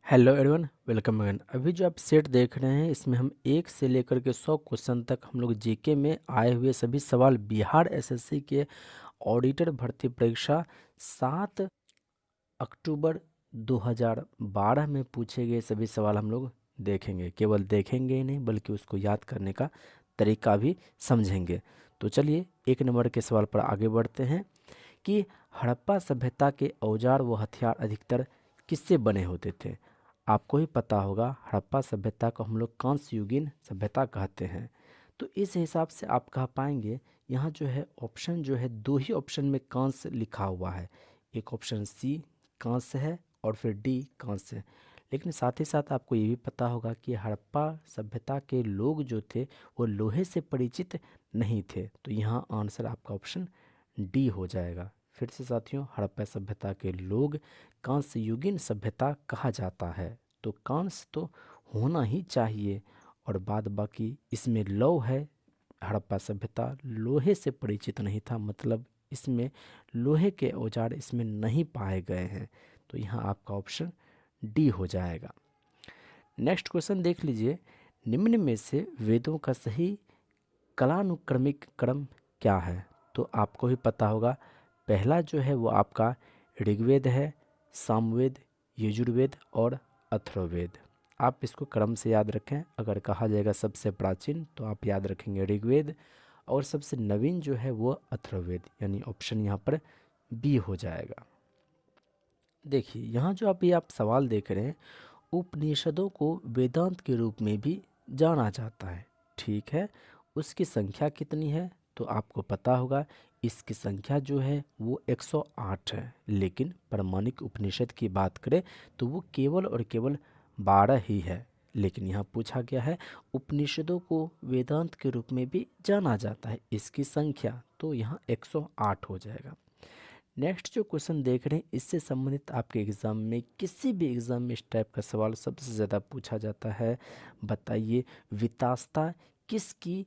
Hello everyone, welcome again. अभी जो आप सेट देख रहे हैं इसमें हम 1 से लेकर के 100 क्वेश्चन तक हम लोग जीके में आए हुए सभी सवाल बिहार एसएससी के ऑडिटर भर्ती परीक्षा 7 अक्टूबर 2012 में पूछे गए सभी सवाल हम लोग देखेंगे। केवल देखेंगे ही नहीं बल्कि उसको याद करने का तरीका भी समझेंगे। तो चलिए 1 नंबर के सवाल पर आगे बढ़ते हैं कि हड़प्पा सभ्यता के औजार व हथियार अधिकतर किससे बने होते थे। आपको ही पता होगा हड़प्पा सभ्यता को हम लोग कांस्य युगीन सभ्यता कहते हैं। तो इस हिसाब से आप कह पाएंगे यहाँ जो है ऑप्शन जो है दो ही ऑप्शन में कांस्य लिखा हुआ है। एक ऑप्शन सी कांस्य है और फिर डी कांस्य है। लेकिन साथ ही साथ आपको ये भी पता होगा कि हड़प्पा सभ्यता के लोग जो थे वो लोहे से परिचित नहीं थे। तो यहाँ आंसर आपका ऑप्शन डी हो जाएगा। फिर से साथियों, हड़प्पा सभ्यता के लोग कांस्य युगीन सभ्यता कहा जाता है। तो कांस्य तो होना ही चाहिए और बाद बाकी इसमें लौ है। हड़प्पा सभ्यता लोहे से परिचित नहीं था, मतलब इसमें लोहे के औजार इसमें नहीं पाए गए हैं। तो यहाँ आपका ऑप्शन डी हो जाएगा। नेक्स्ट क्वेश्चन देख लीजिए, निम्न में से वेदों का सही कालानुक्रमिक क्रम क्या है। तो आपको भी पता होगा पहला जो है वो आपका ऋग्वेद है, सामवेद, यजुर्वेद और अथर्ववेद। आप इसको क्रम से याद रखें। अगर कहा जाएगा सबसे प्राचीन तो आप याद रखेंगे ऋग्वेद और सबसे नवीन जो है वो अथर्ववेद, यानी ऑप्शन यहाँ पर बी हो जाएगा। देखिए यहाँ जो आप सवाल देख रहे हैं, उपनिषदों को वेदांत के रूप में भी जाना जाता है। ठीक है, उसकी संख्या कितनी है तो आपको पता होगा इसकी संख्या जो है वो 108 है। लेकिन प्रामाणिक उपनिषद की बात करें तो वो केवल और केवल 12 ही है। लेकिन यहाँ पूछा गया है उपनिषदों को वेदांत के रूप में भी जाना जाता है, इसकी संख्या तो यहाँ 108 हो जाएगा। नेक्स्ट जो क्वेश्चन देख रहे हैं इससे संबंधित आपके एग्ज़ाम में किसी भी एग्ज़ाम में इस टाइप का सवाल सबसे ज़्यादा पूछा जाता है। बताइए वितास्ता किसकी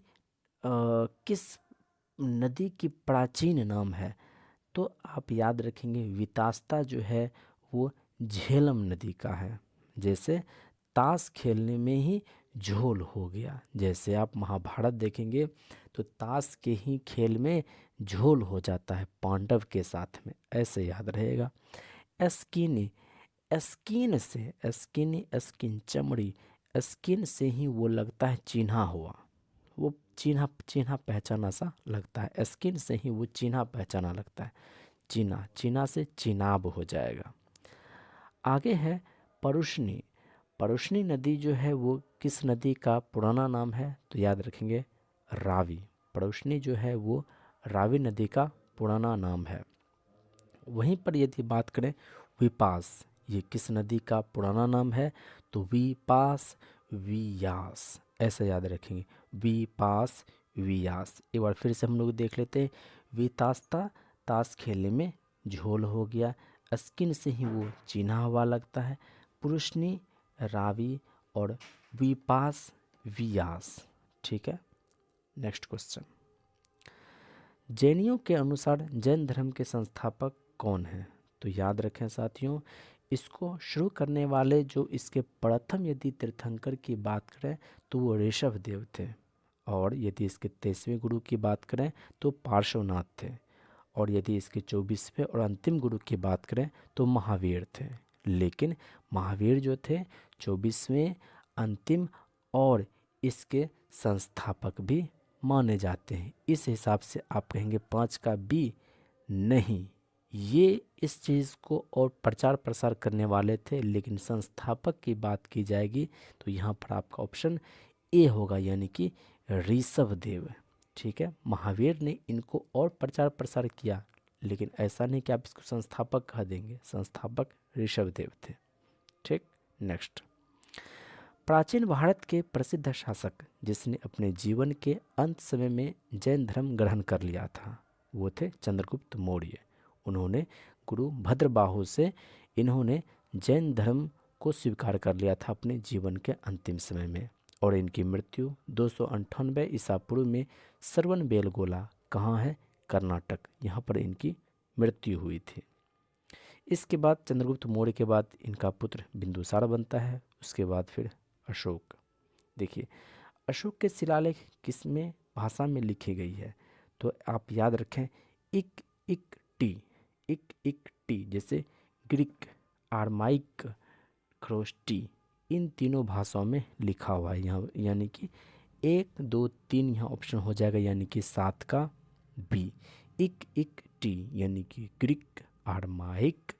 किस नदी की प्राचीन नाम है। तो आप याद रखेंगे वितास्ता जो है वो झेलम नदी का है। जैसे ताश खेलने में ही झोल हो गया, जैसे आप महाभारत देखेंगे तो ताश के ही खेल में झोल हो जाता है पांडव के साथ में, ऐसे याद रहेगा। एस्किनी, एस्किन से एस्किनी एस्किन चमड़ी, स्किन से ही वो लगता है चिन्हा हुआ, वो चिन्हा चिन्हा पहचाना सा लगता है। स्किन से ही वो चिन्हा पहचाना लगता है। चीना, चीना से चिनाब हो जाएगा। आगे है परुष्णी। परुष्णी नदी जो है वो किस नदी का पुराना नाम है तो याद रखेंगे रावी। परुष्णी जो है वो रावी नदी का पुराना नाम है। वहीं पर यदि बात करें विपास, ये किस नदी का पुराना नाम है तो विपास वियास, ऐसा याद रखेंगे विपास वियास। एक बार फिर से हम लोग देख लेते हैं। वितास्ता ताश खेलने में झोल हो गया, स्किन से ही वो चिन्हा हुआ लगता है। पुरुषनी रावी और विपास वियास। ठीक है, नेक्स्ट क्वेश्चन। जैनियों के अनुसार जैन धर्म के संस्थापक कौन हैं। तो याद रखें साथियों, इसको शुरू करने वाले जो इसके प्रथम यदि तीर्थंकर की बात करें तो वो ऋषभ देव थे। और यदि इसके 23वें गुरु की बात करें तो पार्श्वनाथ थे। और यदि इसके 24वें और अंतिम गुरु की बात करें तो महावीर थे। लेकिन महावीर जो थे 24वें, अंतिम और इसके संस्थापक भी माने जाते हैं। इस हिसाब से आप कहेंगे 5 का बी नहीं, ये इस चीज़ को और प्रचार प्रसार करने वाले थे। लेकिन संस्थापक की बात की जाएगी तो यहाँ पर आपका ऑप्शन ए होगा, यानी कि ऋषभ देव। ठीक है, महावीर ने इनको और प्रचार प्रसार किया, लेकिन ऐसा नहीं कि आप इसको संस्थापक कह देंगे, संस्थापक ऋषभ देव थे। ठीक, नेक्स्ट। प्राचीन भारत के प्रसिद्ध शासक जिसने अपने जीवन के अंत समय में जैन धर्म ग्रहण कर लिया था वो थे चंद्रगुप्त मौर्य। उन्होंने गुरु भद्रबाहु से इन्होंने जैन धर्म को स्वीकार कर लिया था अपने जीवन के अंतिम समय में। और इनकी मृत्यु 298 ईसा पूर्व में श्रवणबेलगोला, कहाँ है, कर्नाटक, यहाँ पर इनकी मृत्यु हुई थी। इसके बाद चंद्रगुप्त मौर्य के बाद इनका पुत्र बिंदुसार बनता है, उसके बाद फिर अशोक। देखिए, अशोक के शिलालेख किस में भाषा में लिखी गई है? तो आप याद रखें, इक इक टी, इक टी, जैसे ग्रीक, आर्माइक, ख्रोष्टी, इन तीनों भाषाओं में लिखा हुआ है यहाँ, यानी कि 1 2 3 यहाँ ऑप्शन हो जाएगा, यानी कि 7 का बी। इक टी यानी कि ग्रीक, आर्माइक,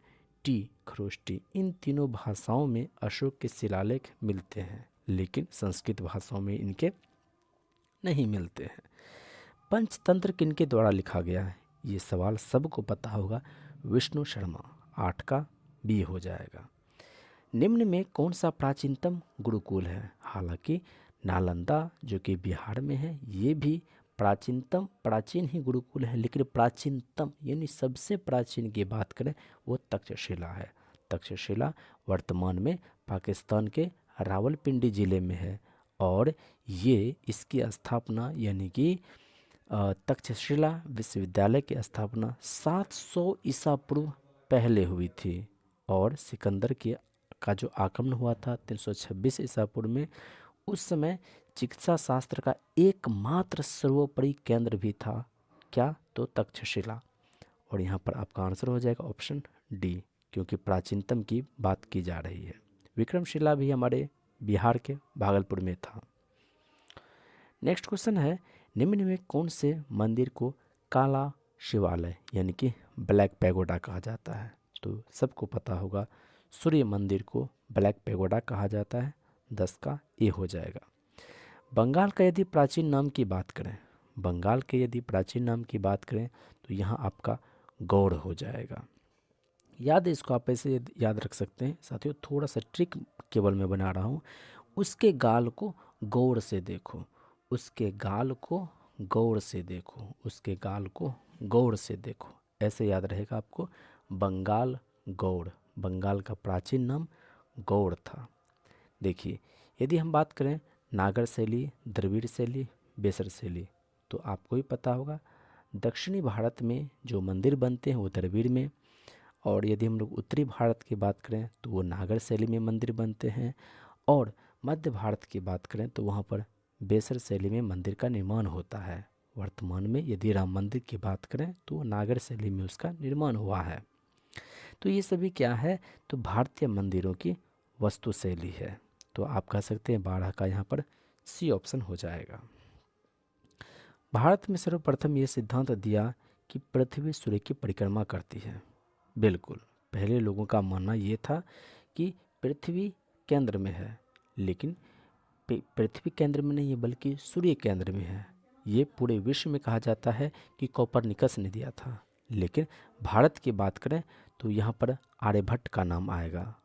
टी ख्रोष्टी, इन तीनों भाषाओं में अशोक के शिलालेख मिलते हैं, लेकिन संस्कृत भाषाओं में इनके नहीं मिलते हैं। पंचतंत्र किनके द्वारा लिखा गया है? ये सवाल सबको पता होगा, विष्णु शर्मा, 8 का बी हो जाएगा। निम्न में कौन सा प्राचीनतम गुरुकुल है? हालांकि नालंदा जो कि बिहार में है, ये भी प्राचीन ही गुरुकुल है, लेकिन प्राचीनतम यानी सबसे प्राचीन की बात करें वो तक्षशिला है। तक्षशिला वर्तमान में पाकिस्तान के रावलपिंडी ज़िले में है, और ये इसकी स्थापना यानी कि तक्षशिला विश्वविद्यालय की स्थापना 700 ईसा पूर्व पहले हुई थी, और सिकंदर का जो आक्रमण हुआ था 326 ईसा पूर्व में, उस समय चिकित्सा शास्त्र का एकमात्र सर्वोपरि केंद्र भी था। क्या? तो तक्षशिला। और यहाँ पर आपका आंसर हो जाएगा ऑप्शन डी, क्योंकि प्राचीनतम की बात की जा रही है। विक्रमशिला भी हमारे बिहार के भागलपुर में था। नेक्स्ट क्वेश्चन है, निम्न में कौन से मंदिर को काला शिवालय यानी कि ब्लैक पैगोडा कहा जाता है? तो सबको पता होगा, सूर्य मंदिर को ब्लैक पैगोडा कहा जाता है, 10 का ए हो जाएगा। बंगाल का यदि प्राचीन नाम की बात करें, बंगाल के यदि प्राचीन नाम की बात करें तो यहाँ आपका गौड़ हो जाएगा। याद है, इसको आप ऐसे याद रख सकते हैं साथियों, थोड़ा सा ट्रिक केवल मैं बना रहा हूँ। उसके गाल को गौर से देखो, उसके गाल को गौर से देखो, उसके गाल को गौर से देखो, ऐसे याद रहेगा आपको। बंगाल गौड़, बंगाल का प्राचीन नाम गौड़ था। देखिए, यदि हम बात करें नागर शैली, द्रविड़ शैली, बेसर शैली, तो आपको ही पता होगा दक्षिणी भारत में जो मंदिर बनते हैं वो द्रविड़ में, और यदि हम लोग उत्तरी भारत की बात करें तो वो नागर शैली में मंदिर बनते हैं, और मध्य भारत की बात करें तो वहाँ पर बेसर शैली में मंदिर का निर्माण होता है। वर्तमान में यदि राम मंदिर की बात करें तो वो नागर शैली में उसका निर्माण हुआ है। तो ये सभी क्या है? तो भारतीय मंदिरों की वास्तु शैली है। तो आप कह सकते हैं 12 का यहाँ पर सी ऑप्शन हो जाएगा। भारत में सर्वप्रथम ये सिद्धांत दिया कि पृथ्वी सूर्य की परिक्रमा करती है। बिल्कुल, पहले लोगों का मानना ये था कि पृथ्वी केंद्र में है, लेकिन पृथ्वी केंद्र में नहीं है बल्कि सूर्य केंद्र में है। ये पूरे विश्व में कहा जाता है कि कोपरनिकस ने दिया था, लेकिन भारत की बात करें तो यहाँ पर आर्यभट्ट का नाम आएगा।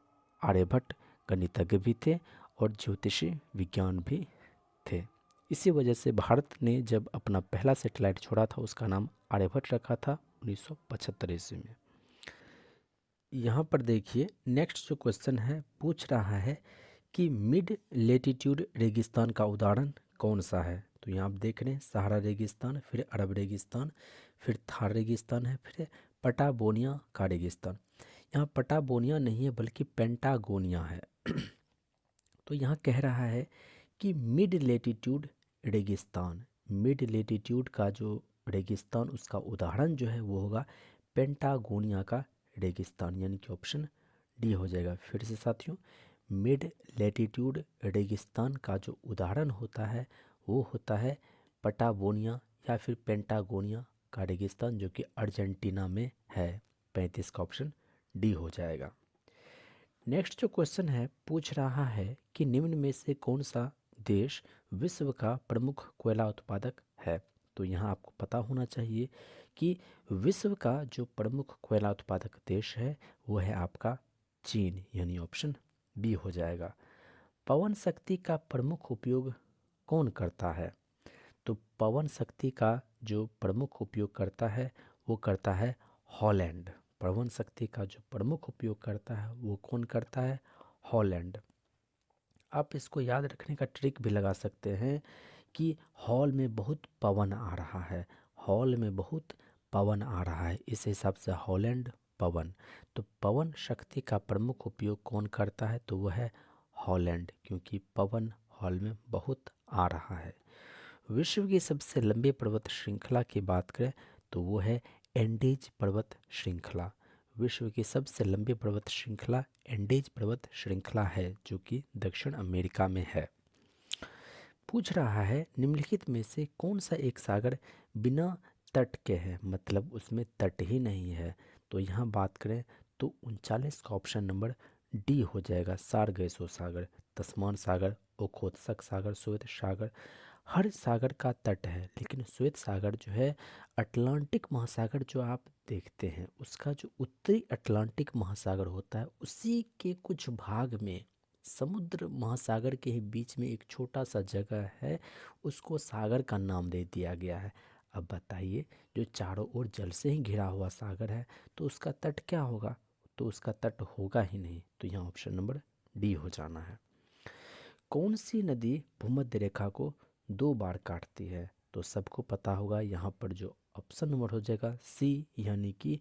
आर्यभट्ट गणितज्ञ भी थे और ज्योतिषी विज्ञान भी थे। इसी वजह से भारत ने जब अपना पहला सैटेलाइट छोड़ा था उसका नाम आर्यभट्ट रखा था 1975 ईस्वी में। यहाँ पर देखिए, नेक्स्ट जो क्वेश्चन है पूछ रहा है कि मिड लेटीट्यूड रेगिस्तान का उदाहरण कौन सा है? तो यहाँ आप देख रहे हैं सहारा रेगिस्तान, फिर अरब रेगिस्तान, फिर थार रेगिस्तान है, फिर पटागोनिया का रेगिस्तान। यहाँ पटागोनिया नहीं है बल्कि पेंटागोनिया है। तो यहाँ कह रहा है कि मिड लेटीट्यूड रेगिस्तान, मिड लेटीट्यूड का जो रेगिस्तान उसका उदाहरण जो है वो होगा पेंटागोनिया का रेगिस्तान, यानी कि ऑप्शन डी हो जाएगा। फिर से साथियों, मिड लेटीट्यूड रेगिस्तान का जो उदाहरण होता है वो होता है पटागोनिया या फिर पेंटागोनिया का रेगिस्तान, जो कि अर्जेंटीना में है। 35 का ऑप्शन डी हो जाएगा। नेक्स्ट जो क्वेश्चन है पूछ रहा है कि निम्न में से कौन सा देश विश्व का प्रमुख कोयला उत्पादक है? तो यहाँ आपको पता होना चाहिए कि विश्व का जो प्रमुख कोयला उत्पादक देश है वो है आपका चीन, यानी ऑप्शन बी हो जाएगा। पवन शक्ति का प्रमुख उपयोग कौन करता है? तो पवन शक्ति का जो प्रमुख उपयोग करता है वो करता है हॉलैंड। पवन शक्ति का जो प्रमुख उपयोग करता है वो कौन करता है? हॉलैंड। आप इसको याद रखने का ट्रिक भी लगा सकते हैं कि हॉल में बहुत पवन आ रहा है, हॉल में बहुत पवन आ रहा है, इस हिसाब से हॉलैंड पवन। तो पवन शक्ति का प्रमुख उपयोग कौन करता है? तो वह है हॉलैंड, क्योंकि पवन हॉल में बहुत आ रहा है। विश्व की सबसे लंबी पर्वत श्रृंखला की बात करें तो वो है एंडीज पर्वत श्रृंखला। विश्व की सबसे लंबी पर्वत श्रृंखला एंडीज पर्वत श्रृंखला है, जो कि दक्षिण अमेरिका में है। पूछ रहा है निम्नलिखित में से कौन सा एक सागर बिना तट के है, मतलब उसमें तट ही नहीं है। तो यहाँ बात करें तो 39 का ऑप्शन नंबर डी हो जाएगा, सारगैसो सागर, तस्मान सागर, ओखोत्सक सागर, श्वेत सागर। हर सागर का तट है, लेकिन श्वेत सागर जो है अटलांटिक महासागर जो आप देखते हैं उसका जो उत्तरी अटलांटिक महासागर होता है उसी के कुछ भाग में समुद्र महासागर के ही बीच में एक छोटा सा जगह है, उसको सागर का नाम दे दिया गया है। अब बताइए, जो चारों ओर जल से ही घिरा हुआ सागर है तो उसका तट क्या होगा? तो उसका तट होगा ही नहीं, तो यहाँ ऑप्शन नंबर डी हो जाना है। कौन सी नदी भूमध्य रेखा को 2 बार काटती है? तो सबको पता होगा, यहाँ पर जो ऑप्शन नंबर हो जाएगा सी, यानी कि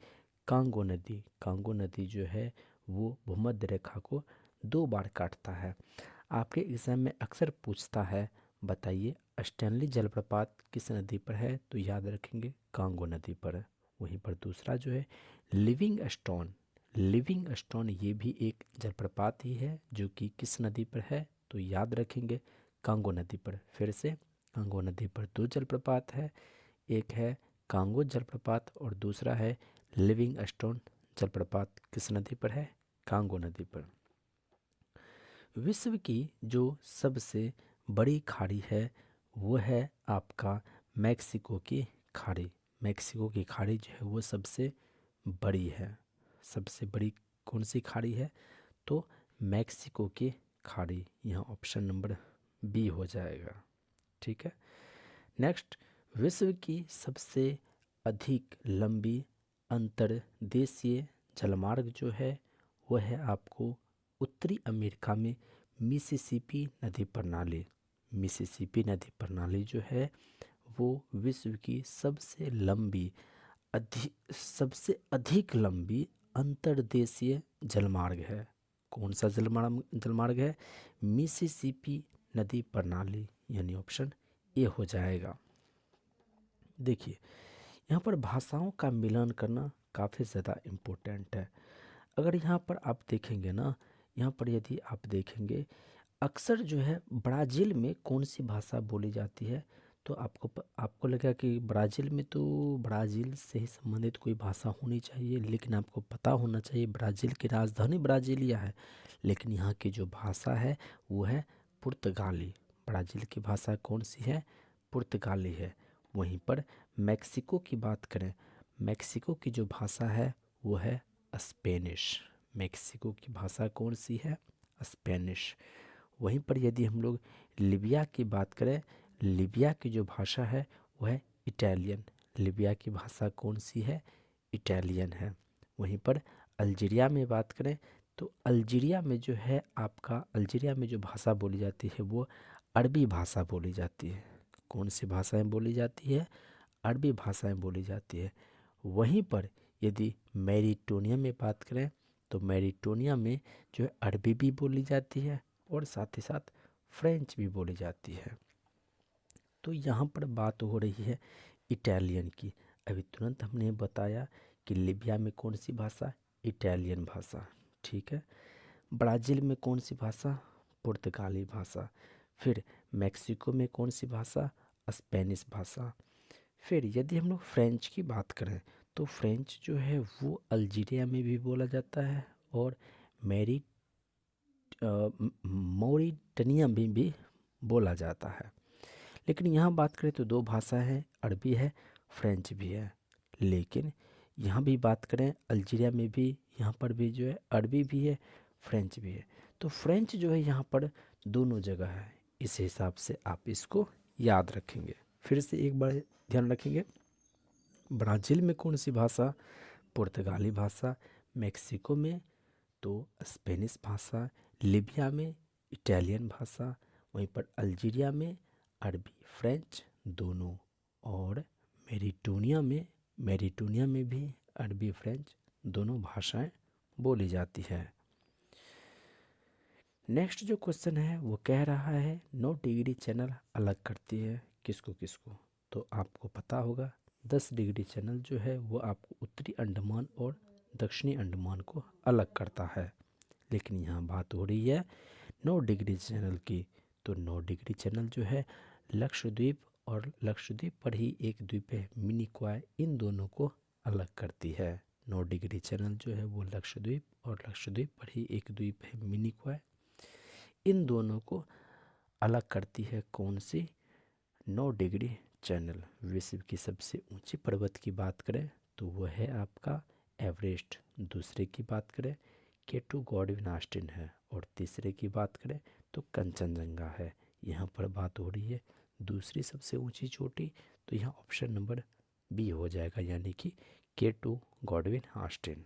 कांगो नदी। कांगो नदी जो है वो भूमध्य रेखा को 2 बार काटता है। आपके एग्जाम में अक्सर पूछता है, बताइए स्टैनली जलप्रपात किस नदी पर है? तो याद रखेंगे कांगो नदी पर। वहीं पर दूसरा जो है लिविंग स्टोन, लिविंग स्टोन ये भी एक जलप्रपात ही है, जो कि किस नदी पर है? तो याद रखेंगे कांगो नदी पर। फिर से कांगो नदी पर 2 जलप्रपात है, एक है कांगो जलप्रपात और दूसरा है लिविंग स्टोन जलप्रपात। किस नदी पर है? कांगो नदी पर। विश्व की जो सबसे बड़ी खाड़ी है वो है आपका मैक्सिको की खाड़ी। मैक्सिको की खाड़ी जो है वो सबसे बड़ी है। सबसे बड़ी कौन सी खाड़ी है? तो मैक्सिको की खाड़ी, यहाँ ऑप्शन नंबर बी हो जाएगा। ठीक है। नेक्स्ट, विश्व की सबसे अधिक लंबी अंतर्देशीय जलमार्ग जो है वह है आपको उत्तरी अमेरिका में मिसिसिपी नदी प्रणाली। मिसिसिपी नदी प्रणाली जो है वो विश्व की सबसे अधिक लंबी अंतर्देशीय जलमार्ग है। कौन सा जलमार्ग है? मिसिसिपी नदी प्रणाली, यानी ऑप्शन ए हो जाएगा। देखिए, यहाँ पर भाषाओं का मिलान करना काफ़ी ज़्यादा इम्पोर्टेंट है। अगर यहाँ पर आप देखेंगे ना, यहाँ पर यदि आप देखेंगे अक्सर जो है ब्राज़ील में कौन सी भाषा बोली जाती है? तो आपको लगा कि ब्राज़ील में तो ब्राज़ील से ही संबंधित कोई भाषा होनी चाहिए, लेकिन आपको पता होना चाहिए ब्राज़ील की राजधानी ब्राज़ीलिया है, लेकिन यहाँ की जो भाषा है वो है पुर्तगाली। ब्राज़ील की भाषा कौन सी है? पुर्तगाली है। वहीं पर मैक्सिको की बात करें, मैक्सिको की जो भाषा है वो है स्पेनिश। मैक्सिको की भाषा कौन सी है? स्पेनिश। वहीं पर यदि हम लोग लिबिया की बात करें, लिबिया की जो भाषा है वो है इटालियन। लिबिया की भाषा कौन सी है? इटालियन है। वहीं पर अल्जीरिया में बात करें तो अल्जीरिया में जो है आपका, अल्जीरिया में जो भाषा बोली जाती है वो अरबी भाषा बोली जाती है। कौन सी भाषाएं बोली जाती है? अरबी भाषाएं बोली जाती है। वहीं पर यदि मैरिटोनिया में बात करें तो मैरिटोनिया में जो है अरबी भी बोली जाती है और साथ ही साथ फ्रेंच भी बोली जाती है। तो यहाँ पर बात हो रही है इटालियन की। अभी तुरंत हमने बताया कि लिबिया में कौन सी भाषा? इटालियन भाषा। ठीक है। ब्राज़ील में कौन सी भाषा? पुर्तगाली भाषा। फिर मैक्सिको में कौन सी भाषा? स्पेनिश भाषा। फिर यदि हम लोग फ्रेंच की बात करें तो फ्रेंच जो है वो अल्जीरिया में भी बोला जाता है और मैरी मॉरिटनिया में भी बोला जाता है। लेकिन यहाँ बात करें तो 2 भाषा है, अरबी है, फ्रेंच भी है। लेकिन यहाँ भी बात करें अल्जीरिया में भी, यहाँ पर भी जो है अरबी भी है, फ्रेंच भी है। तो फ्रेंच जो है यहाँ पर दोनों जगह है। इस हिसाब से आप इसको याद रखेंगे। फिर से एक बार ध्यान रखेंगे, ब्राज़ील में कौन सी भाषा? पुर्तगाली भाषा। मैक्सिको में तो स्पेनिश भाषा। लिबिया में इटालियन भाषा। वहीं पर अल्जीरिया में अरबी फ्रेंच दोनों। और मैरिटोनिया में भी अरबी फ्रेंच दोनों भाषाएं बोली जाती है। नेक्स्ट जो क्वेश्चन है वो कह रहा है 9 डिग्री चैनल अलग करती है किसको किसको। तो आपको पता होगा 10 डिग्री चैनल जो है वो आपको उत्तरी अंडमान और दक्षिणी अंडमान को अलग करता है। लेकिन यहाँ बात हो रही है 9 डिग्री चैनल की। तो 9 डिग्री चैनल जो है लक्षद्वीप और लक्षद्वीप पर ही एक द्वीप है मिनिकॉय, इन दोनों को अलग करती है। 9 डिग्री चैनल जो है वो लक्षद्वीप और लक्षद्वीप पर ही एक द्वीप है मिनिकॉय, इन दोनों को अलग करती है कौन सी? 9 डिग्री चैनल। विश्व की सबसे ऊंची पर्वत की बात करें तो वह है आपका एवरेस्ट। दूसरे की बात करें केटू गॉडविन ऑस्टिन है। और तीसरे की बात करें तो कंचनजंगा है। यहाँ पर बात हो रही है दूसरी सबसे ऊंची चोटी, तो यहाँ ऑप्शन नंबर बी हो जाएगा, यानी कि केटू गॉडविन ऑस्टिन।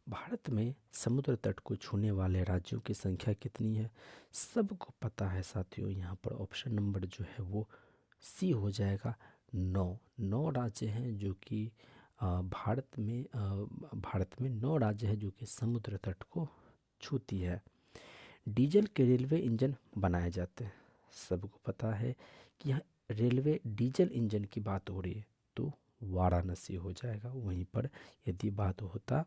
भारत में समुद्र तट को छूने वाले राज्यों की संख्या कितनी है? सबको पता है साथियों, यहाँ पर ऑप्शन नंबर जो है वो सी हो जाएगा। 9 राज्य हैं जो कि भारत में 9 राज्य हैं जो कि समुद्र तट को छूती है। डीजल के रेलवे इंजन बनाए जाते हैं। सबको पता है कि यहाँ रेलवे डीजल इंजन की बात हो रही है तो वाराणसी हो जाएगा। वहीं पर यदि बात होता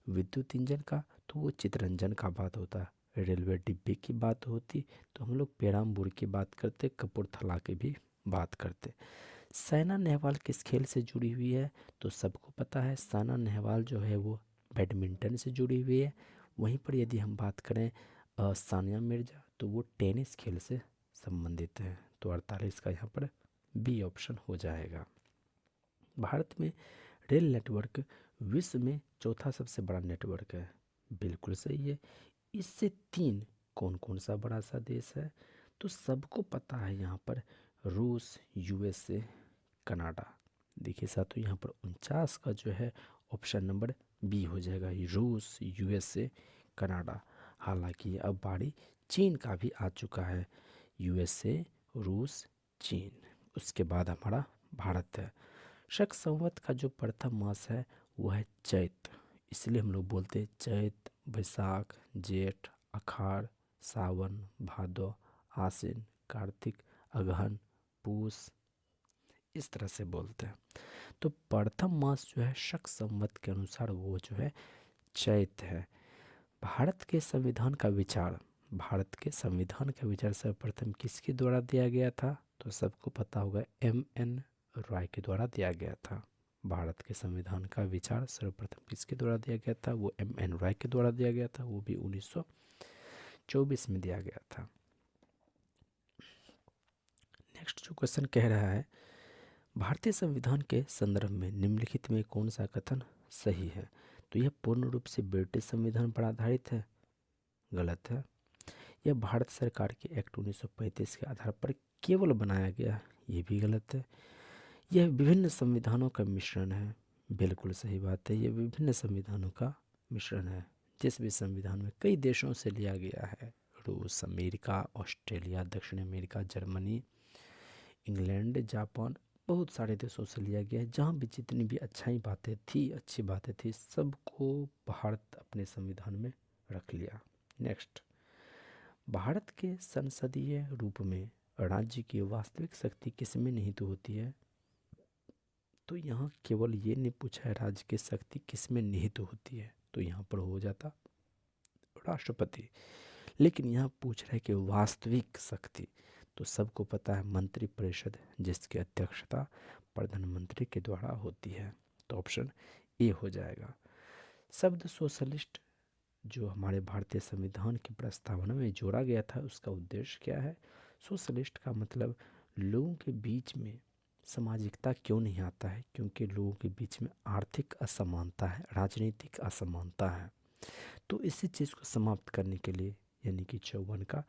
विद्युत इंजन का तो वो चितरंजन का बात होता। रेलवे डिब्बे की बात होती तो हम लोग पेराम्बूर की बात करते, कपूरथला की भी बात करते। साइना नेहवाल किस खेल से जुड़ी हुई है? तो सबको पता है साइना नेहवाल जो है वो बैडमिंटन से जुड़ी हुई है। वहीं पर यदि हम बात करें सानिया मिर्जा तो वो टेनिस खेल से संबंधित है। तो 48 का यहाँ पर बी ऑप्शन हो जाएगा। भारत में रेल नेटवर्क विश्व में चौथा सबसे बड़ा नेटवर्क है। बिल्कुल सही है। इससे तीन कौन कौन सा बड़ा सा देश है? तो सबको पता है यहाँ पर रूस, यूएसए, कनाडा। देखिए साथियों यहाँ पर 49 का जो है ऑप्शन नंबर बी हो जाएगा, ये रूस, यूएसए, कनाडा। हालांकि अब बारी चीन का भी आ चुका है। यूएसए, रूस, चीन, उसके बाद हमारा भारत है। शक संवत का जो प्रथम मास है वो है चैत, इसलिए हम लोग बोलते हैं चैत, बैसाख, जेठ, आषाढ़, सावन, भादो, आश्विन, कार्तिक, अगहन, पूस, इस तरह से बोलते हैं। तो प्रथम मास जो है शक संवत के अनुसार वो जो है चैत है। भारत के संविधान का विचार, भारत के संविधान का विचार सर्वप्रथम किसके द्वारा दिया गया था? तो सबको पता होगा एम.एन. रॉय के द्वारा दिया गया था। भारत के संविधान का विचार सर्वप्रथम किसके द्वारा दिया गया था? वो एम.एन. रॉय के द्वारा दिया गया था, वो भी 1924 में दिया गया था। नेक्स्ट जो क्वेश्चन कह रहा है भारतीय संविधान के संदर्भ में निम्नलिखित में कौन सा कथन सही है? तो यह पूर्ण रूप से ब्रिटिश संविधान पर आधारित है, गलत है। यह भारत सरकार के एक्ट 1935 के आधार पर केवल बनाया गया, ये भी गलत है। यह विभिन्न संविधानों का मिश्रण है, बिल्कुल सही बात है। यह विभिन्न संविधानों का मिश्रण है, जिस भी संविधान में कई देशों से लिया गया है, रूस, अमेरिका, ऑस्ट्रेलिया, दक्षिण अमेरिका, जर्मनी, इंग्लैंड, जापान, बहुत सारे देशों से लिया गया है। जहाँ भी जितनी भी अच्छी बातें थी सबको भारत अपने संविधान में रख लिया। नेक्स्ट, भारत के संसदीय रूप में राज्य की वास्तविक शक्ति किसमें निहित होती है? तो यहाँ केवल ये नहीं पूछा है राज्य की शक्ति किसमें निहित होती है, तो यहाँ पर हो जाता राष्ट्रपति। लेकिन यहाँ पूछ रहा है कि वास्तविक शक्ति, तो सबको पता है मंत्रिपरिषद, जिसकी अध्यक्षता प्रधानमंत्री के द्वारा होती है। तो ऑप्शन ए हो जाएगा। शब्द सोशलिस्ट जो हमारे भारतीय संविधान की प्रस्तावना में जोड़ा गया था उसका उद्देश्य क्या है? सोशलिस्ट का मतलब लोगों के बीच में सामाजिकता क्यों नहीं आता है? क्योंकि लोगों के बीच में आर्थिक असमानता है, राजनीतिक असमानता है। तो इसी चीज़ को समाप्त करने के लिए, यानी कि 54 का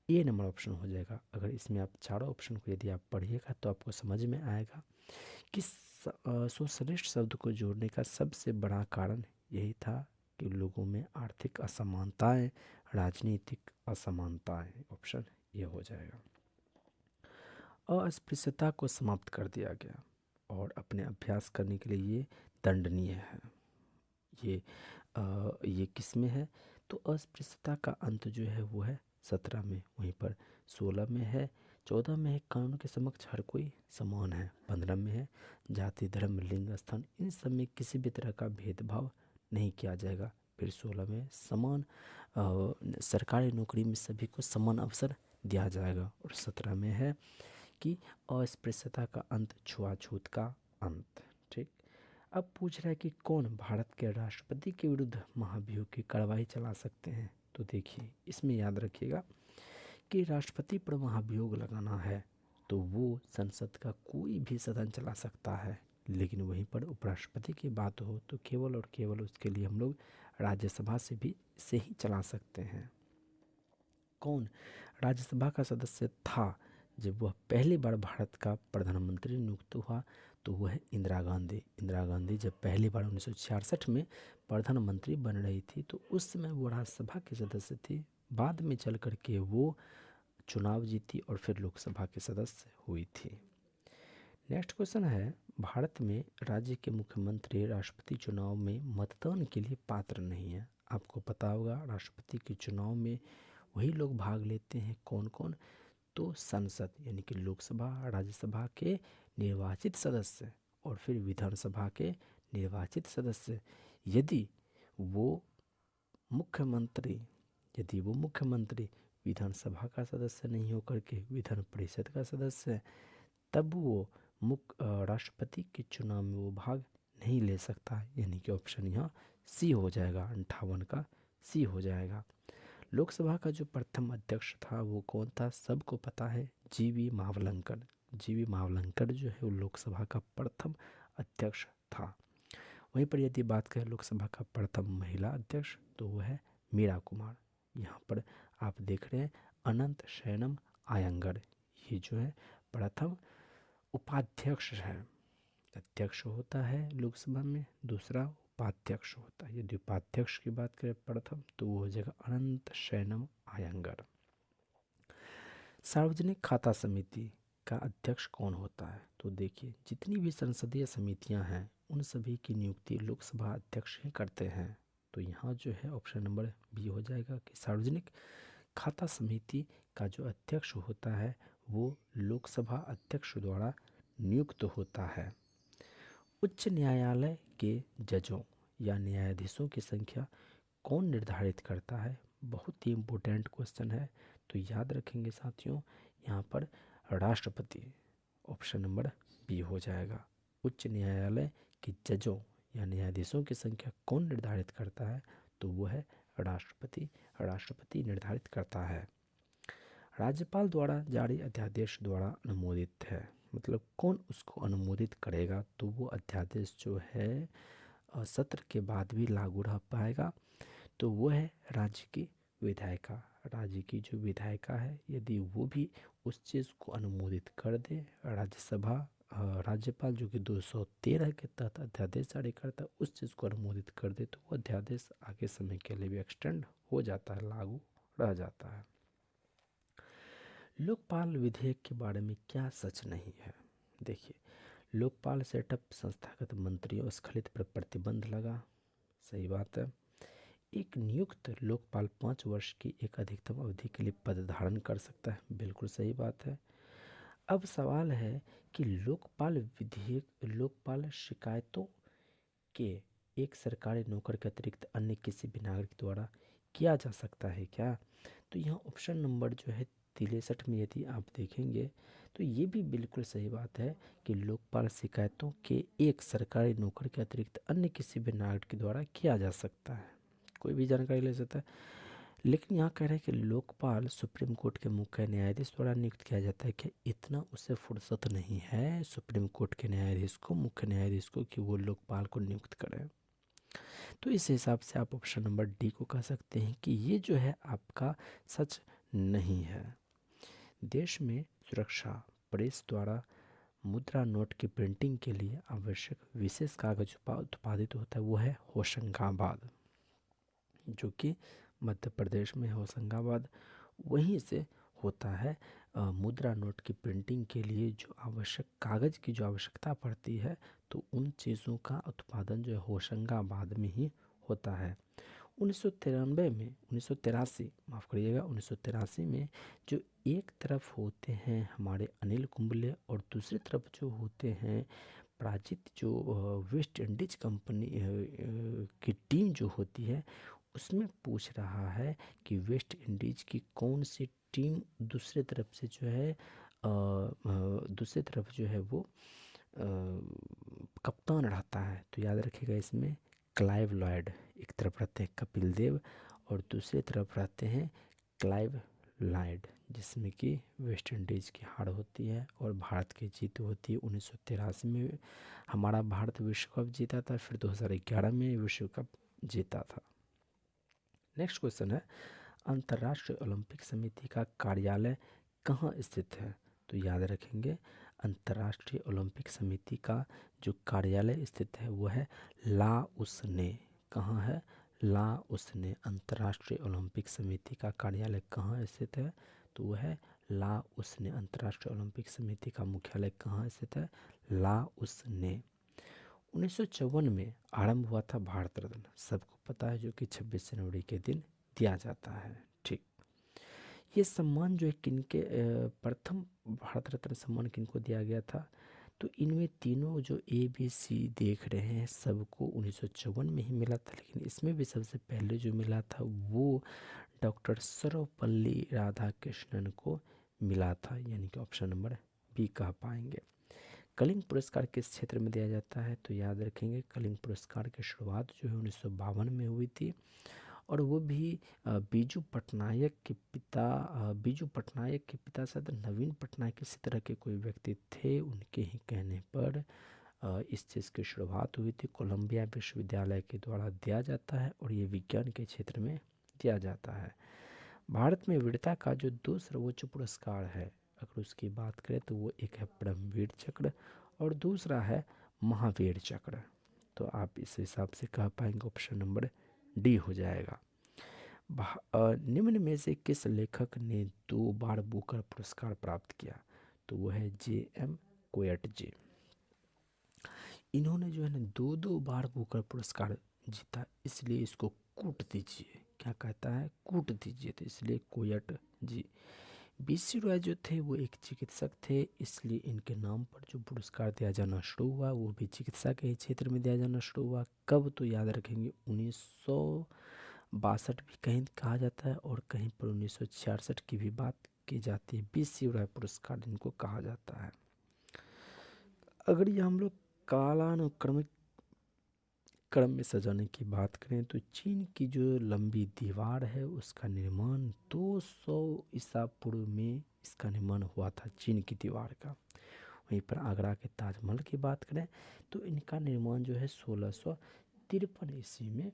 ए नंबर ऑप्शन हो जाएगा। अगर इसमें आप चारों ऑप्शन को यदि आप पढ़िएगा तो आपको समझ में आएगा कि सोशलिस्ट शब्द को जोड़ने का सबसे बड़ा कारण यही था कि लोगों में आर्थिक असमानताएं, राजनीतिक असमानताएं। ऑप्शन ये हो जाएगा। अस्पृश्यता को समाप्त कर दिया गया और अपने अभ्यास करने के लिए ये दंडनीय है। ये ये किस में है? तो अस्पृश्यता का अंत जो है वो है 17 में, वहीं पर 16 में है, 14 में है कानून के समक्ष हर कोई समान है, 15 में है जाति धर्म लिंग स्थान इन सब में किसी भी तरह का भेदभाव नहीं किया जाएगा, फिर 16 में समान सरकारी नौकरी में सभी को समान अवसर दिया जाएगा, और 17 में है कि अस्पृश्यता का अंत, छुआछूत का अंत। ठीक। अब पूछ रहा है कि कौन भारत के राष्ट्रपति के विरुद्ध महाभियोग की कार्रवाई चला सकते हैं? तो देखिए, इसमें याद रखिएगा कि राष्ट्रपति पर महाभियोग लगाना है तो वो संसद का कोई भी सदन चला सकता है, लेकिन वहीं पर उपराष्ट्रपति की बात हो तो केवल और केवल उसके लिए हम लोग राज्यसभा से ही चला सकते हैं। कौन राज्यसभा का सदस्य था जब वह पहली बार भारत का प्रधानमंत्री नियुक्त हुआ? तो वह है इंदिरा गांधी। इंदिरा गांधी जब पहली बार 1966 में प्रधानमंत्री बन रही थी तो उस समय वो राज्यसभा के सदस्य थी, बाद में चल कर के वो चुनाव जीती और फिर लोकसभा के सदस्य हुई थी। नेक्स्ट क्वेश्चन है, भारत में राज्य के मुख्यमंत्री राष्ट्रपति चुनाव में मतदान के लिए पात्र नहीं है। आपको पता होगा राष्ट्रपति के चुनाव में वही लोग भाग लेते हैं, कौन कौन? तो संसद यानी कि लोकसभा राज्यसभा के निर्वाचित सदस्य और फिर विधानसभा के निर्वाचित सदस्य। यदि वो मुख्यमंत्री यदि वो मुख्यमंत्री विधानसभा का सदस्य नहीं होकर के विधान परिषद का सदस्य है, तब वो राष्ट्रपति के चुनाव में वो भाग नहीं ले सकता, यानी कि ऑप्शन यहाँ सी हो जाएगा, 58 का सी हो जाएगा। लोकसभा का जो प्रथम अध्यक्ष था वो कौन था? सबको पता है, जीवी महावलंकर। जीवी महावलंकर जो है वो लोकसभा का प्रथम अध्यक्ष था। वहीं पर यदि बात करें लोकसभा का प्रथम महिला अध्यक्ष तो वो है मीरा कुमार। यहाँ पर आप देख रहे हैं अनंत शयनम आयंगर, ये जो है प्रथम उपाध्यक्ष है। अध्यक्ष होता है लोकसभा में, दूसरा उपाध्यक्ष होता है। यदि उपाध्यक्ष की बात करें प्रथम तो वो हो जाएगा अनंत शयनम आयंगर। सार्वजनिक खाता समिति का अध्यक्ष कौन होता है? तो देखिए, जितनी भी संसदीय समितियां हैं उन सभी की नियुक्ति लोकसभा अध्यक्ष ही करते हैं। तो यहाँ जो है ऑप्शन नंबर बी हो जाएगा कि सार्वजनिक खाता समिति का जो अध्यक्ष होता है वो लोकसभा अध्यक्ष द्वारा नियुक्त होता है। उच्च न्यायालय के जजों या न्यायाधीशों की संख्या कौन निर्धारित करता है? बहुत ही इम्पोर्टेंट क्वेश्चन है, तो याद रखेंगे साथियों, यहाँ पर राष्ट्रपति, ऑप्शन नंबर बी हो जाएगा। उच्च न्यायालय के जजों या न्यायाधीशों की संख्या कौन निर्धारित करता है? तो वो है राष्ट्रपति। राष्ट्रपति निर्धारित करता है। राज्यपाल द्वारा जारी अध्यादेश द्वारा अनुमोदित है, मतलब कौन उसको अनुमोदित करेगा? तो वो अध्यादेश जो है सत्र के बाद भी लागू रह पाएगा, तो वो है राज्य की विधायिका। राज्य की जो विधायिका है यदि वो भी उस चीज़ को अनुमोदित कर दे, राज्यसभा राज्यपाल जो कि 213 के तहत अध्यादेश जारी करता है उस चीज़ को अनुमोदित कर दे, तो वो अध्यादेश आगे समय के लिए भी एक्सटेंड हो जाता है, लागू रह जाता है। लोकपाल विधेयक के बारे में क्या सच नहीं है? देखिए, लोकपाल सेटअप संस्थागत मंत्रियों स्खलित पर प्रतिबंध लगा, सही बात है। एक नियुक्त लोकपाल 5 वर्ष की एक अधिकतम अवधि के लिए पद धारण कर सकता है, बिल्कुल सही बात है। अब सवाल है कि लोकपाल विधेयक लोकपाल शिकायतों के एक सरकारी नौकर के अतिरिक्त अन्य किसी भी नागरिक द्वारा किया जा सकता है क्या? तो यहाँ ऑप्शन नंबर जो है 63 में यदि आप देखेंगे तो ये भी बिल्कुल सही बात है कि लोकपाल शिकायतों के एक सरकारी नौकर के अतिरिक्त अन्य किसी भी नागरिक के द्वारा किया जा सकता है, कोई भी जानकारी ले सकता है। लेकिन यहाँ कह रहे हैं कि लोकपाल सुप्रीम कोर्ट के मुख्य न्यायाधीश द्वारा नियुक्त किया जाता है, कि इतना उसे फुर्सत नहीं है सुप्रीम कोर्ट के न्यायाधीश को, मुख्य न्यायाधीश को, कि वो लोकपाल को नियुक्त करें। तो इस हिसाब से आप ऑप्शन नंबर डी को कह सकते हैं कि ये जो है आपका सच नहीं है। देश में सुरक्षा प्रेस द्वारा मुद्रा नोट की प्रिंटिंग के लिए आवश्यक विशेष कागज उत्पादित होता है, वो है होशंगाबाद, जो कि मध्य प्रदेश में होशंगाबाद, वहीं से होता है। मुद्रा नोट की प्रिंटिंग के लिए जो आवश्यक कागज़ की जो आवश्यकता पड़ती है तो उन चीज़ों का उत्पादन जो है होशंगाबाद में ही होता है। 1993 में 1983 माफ़ करिएगा 1983 में जो एक तरफ होते हैं हमारे अनिल कुंबले और दूसरी तरफ जो होते हैं पराजित जो वेस्ट इंडीज कंपनी की टीम जो होती है, उसमें पूछ रहा है कि वेस्ट इंडीज की कौन सी टीम दूसरी तरफ से जो है दूसरी तरफ जो है वो कप्तान रहता है। तो याद रखिएगा इसमें क्लाइव लॉयड एक तरफ रहते हैं कपिल देव और दूसरी तरफ रहते हैं क्लाइव लॉयड, जिसमें कि वेस्ट इंडीज़ की हार होती है और भारत की जीत होती है। 1983 में हमारा भारत विश्व कप जीता था, फिर 2011 में विश्व कप जीता था। नेक्स्ट क्वेश्चन है अंतर्राष्ट्रीय ओलंपिक समिति का कार्यालय कहाँ स्थित है? तो याद रखेंगे अंतर्राष्ट्रीय ओलंपिक समिति का जो कार्यालय स्थित है वो है लाओस में। कहाँ है? लाओस में। अंतर्राष्ट्रीय ओलंपिक समिति का कार्यालय कहाँ स्थित है? तो वो है लाओस में। अंतर्राष्ट्रीय ओलंपिक समिति का मुख्यालय कहाँ स्थित है? लाओस में। 1954 में आरंभ हुआ था भारत रत्न, सबको पता है, जो कि 26 जनवरी के दिन दिया जाता है। ठीक, ये सम्मान जो है किनके प्रथम भारत रत्न सम्मान किनको दिया गया था? तो इनमें तीनों जो ए बी सी देख रहे हैं सबको 1954 में ही मिला था, लेकिन इसमें भी सबसे पहले जो मिला था वो डॉक्टर सर्वपल्ली राधाकृष्णन को मिला था, यानी कि ऑप्शन नंबर बी कह पाएंगे। कलिंग पुरस्कार किस क्षेत्र में दिया जाता है? तो याद रखेंगे कलिंग पुरस्कार की शुरुआत जो है 1952 में हुई थी और वो भी बीजू पटनायक के पिता बीजू पटनायक के पिता शायद नवीन पटनायक इसी तरह के कोई व्यक्ति थे, उनके ही कहने पर इस चीज़ की शुरुआत हुई थी। कोलंबिया विश्वविद्यालय के द्वारा दिया जाता है और ये विज्ञान के क्षेत्र में दिया जाता है। भारत में वीरता का जो दो सर्वोच्च पुरस्कार है अगर उसकी बात करें तो वो एक है परमवीर चक्र और दूसरा है महावीर चक्र। तो आप इस हिसाब से कह पाएंगे ऑप्शन नंबर डी हो जाएगा। निम्न में से किस लेखक ने 2 बार बुकर पुरस्कार प्राप्त किया? तो वो है J.M. कोएट जी। इन्होंने जो है ना 2 बार बुकर पुरस्कार जीता, इसलिए इसको कूट दीजिए। क्या कहता है? कूट दीजिए, तो इसलिए कोएट जी। B.C. रॉय जो थे वो एक चिकित्सक थे, इसलिए इनके नाम पर जो पुरस्कार दिया जाना शुरू हुआ वो भी चिकित्सा के ही क्षेत्र में दिया जाना शुरू हुआ। कब? तो याद रखेंगे 1962 भी कहीं कहा जाता है और कहीं पर 1966 की भी बात की जाती है। B.C. रॉय पुरस्कार इनको कहा जाता है। अगर ये हम लोग कालानुक्रमिक क्रम में सजाने की बात करें तो चीन की जो लंबी दीवार है उसका निर्माण 200 ईसा पूर्व में इसका निर्माण हुआ था, चीन की दीवार का। वहीं पर आगरा के ताजमहल की बात करें तो इनका निर्माण जो है 1653 ईस्वी में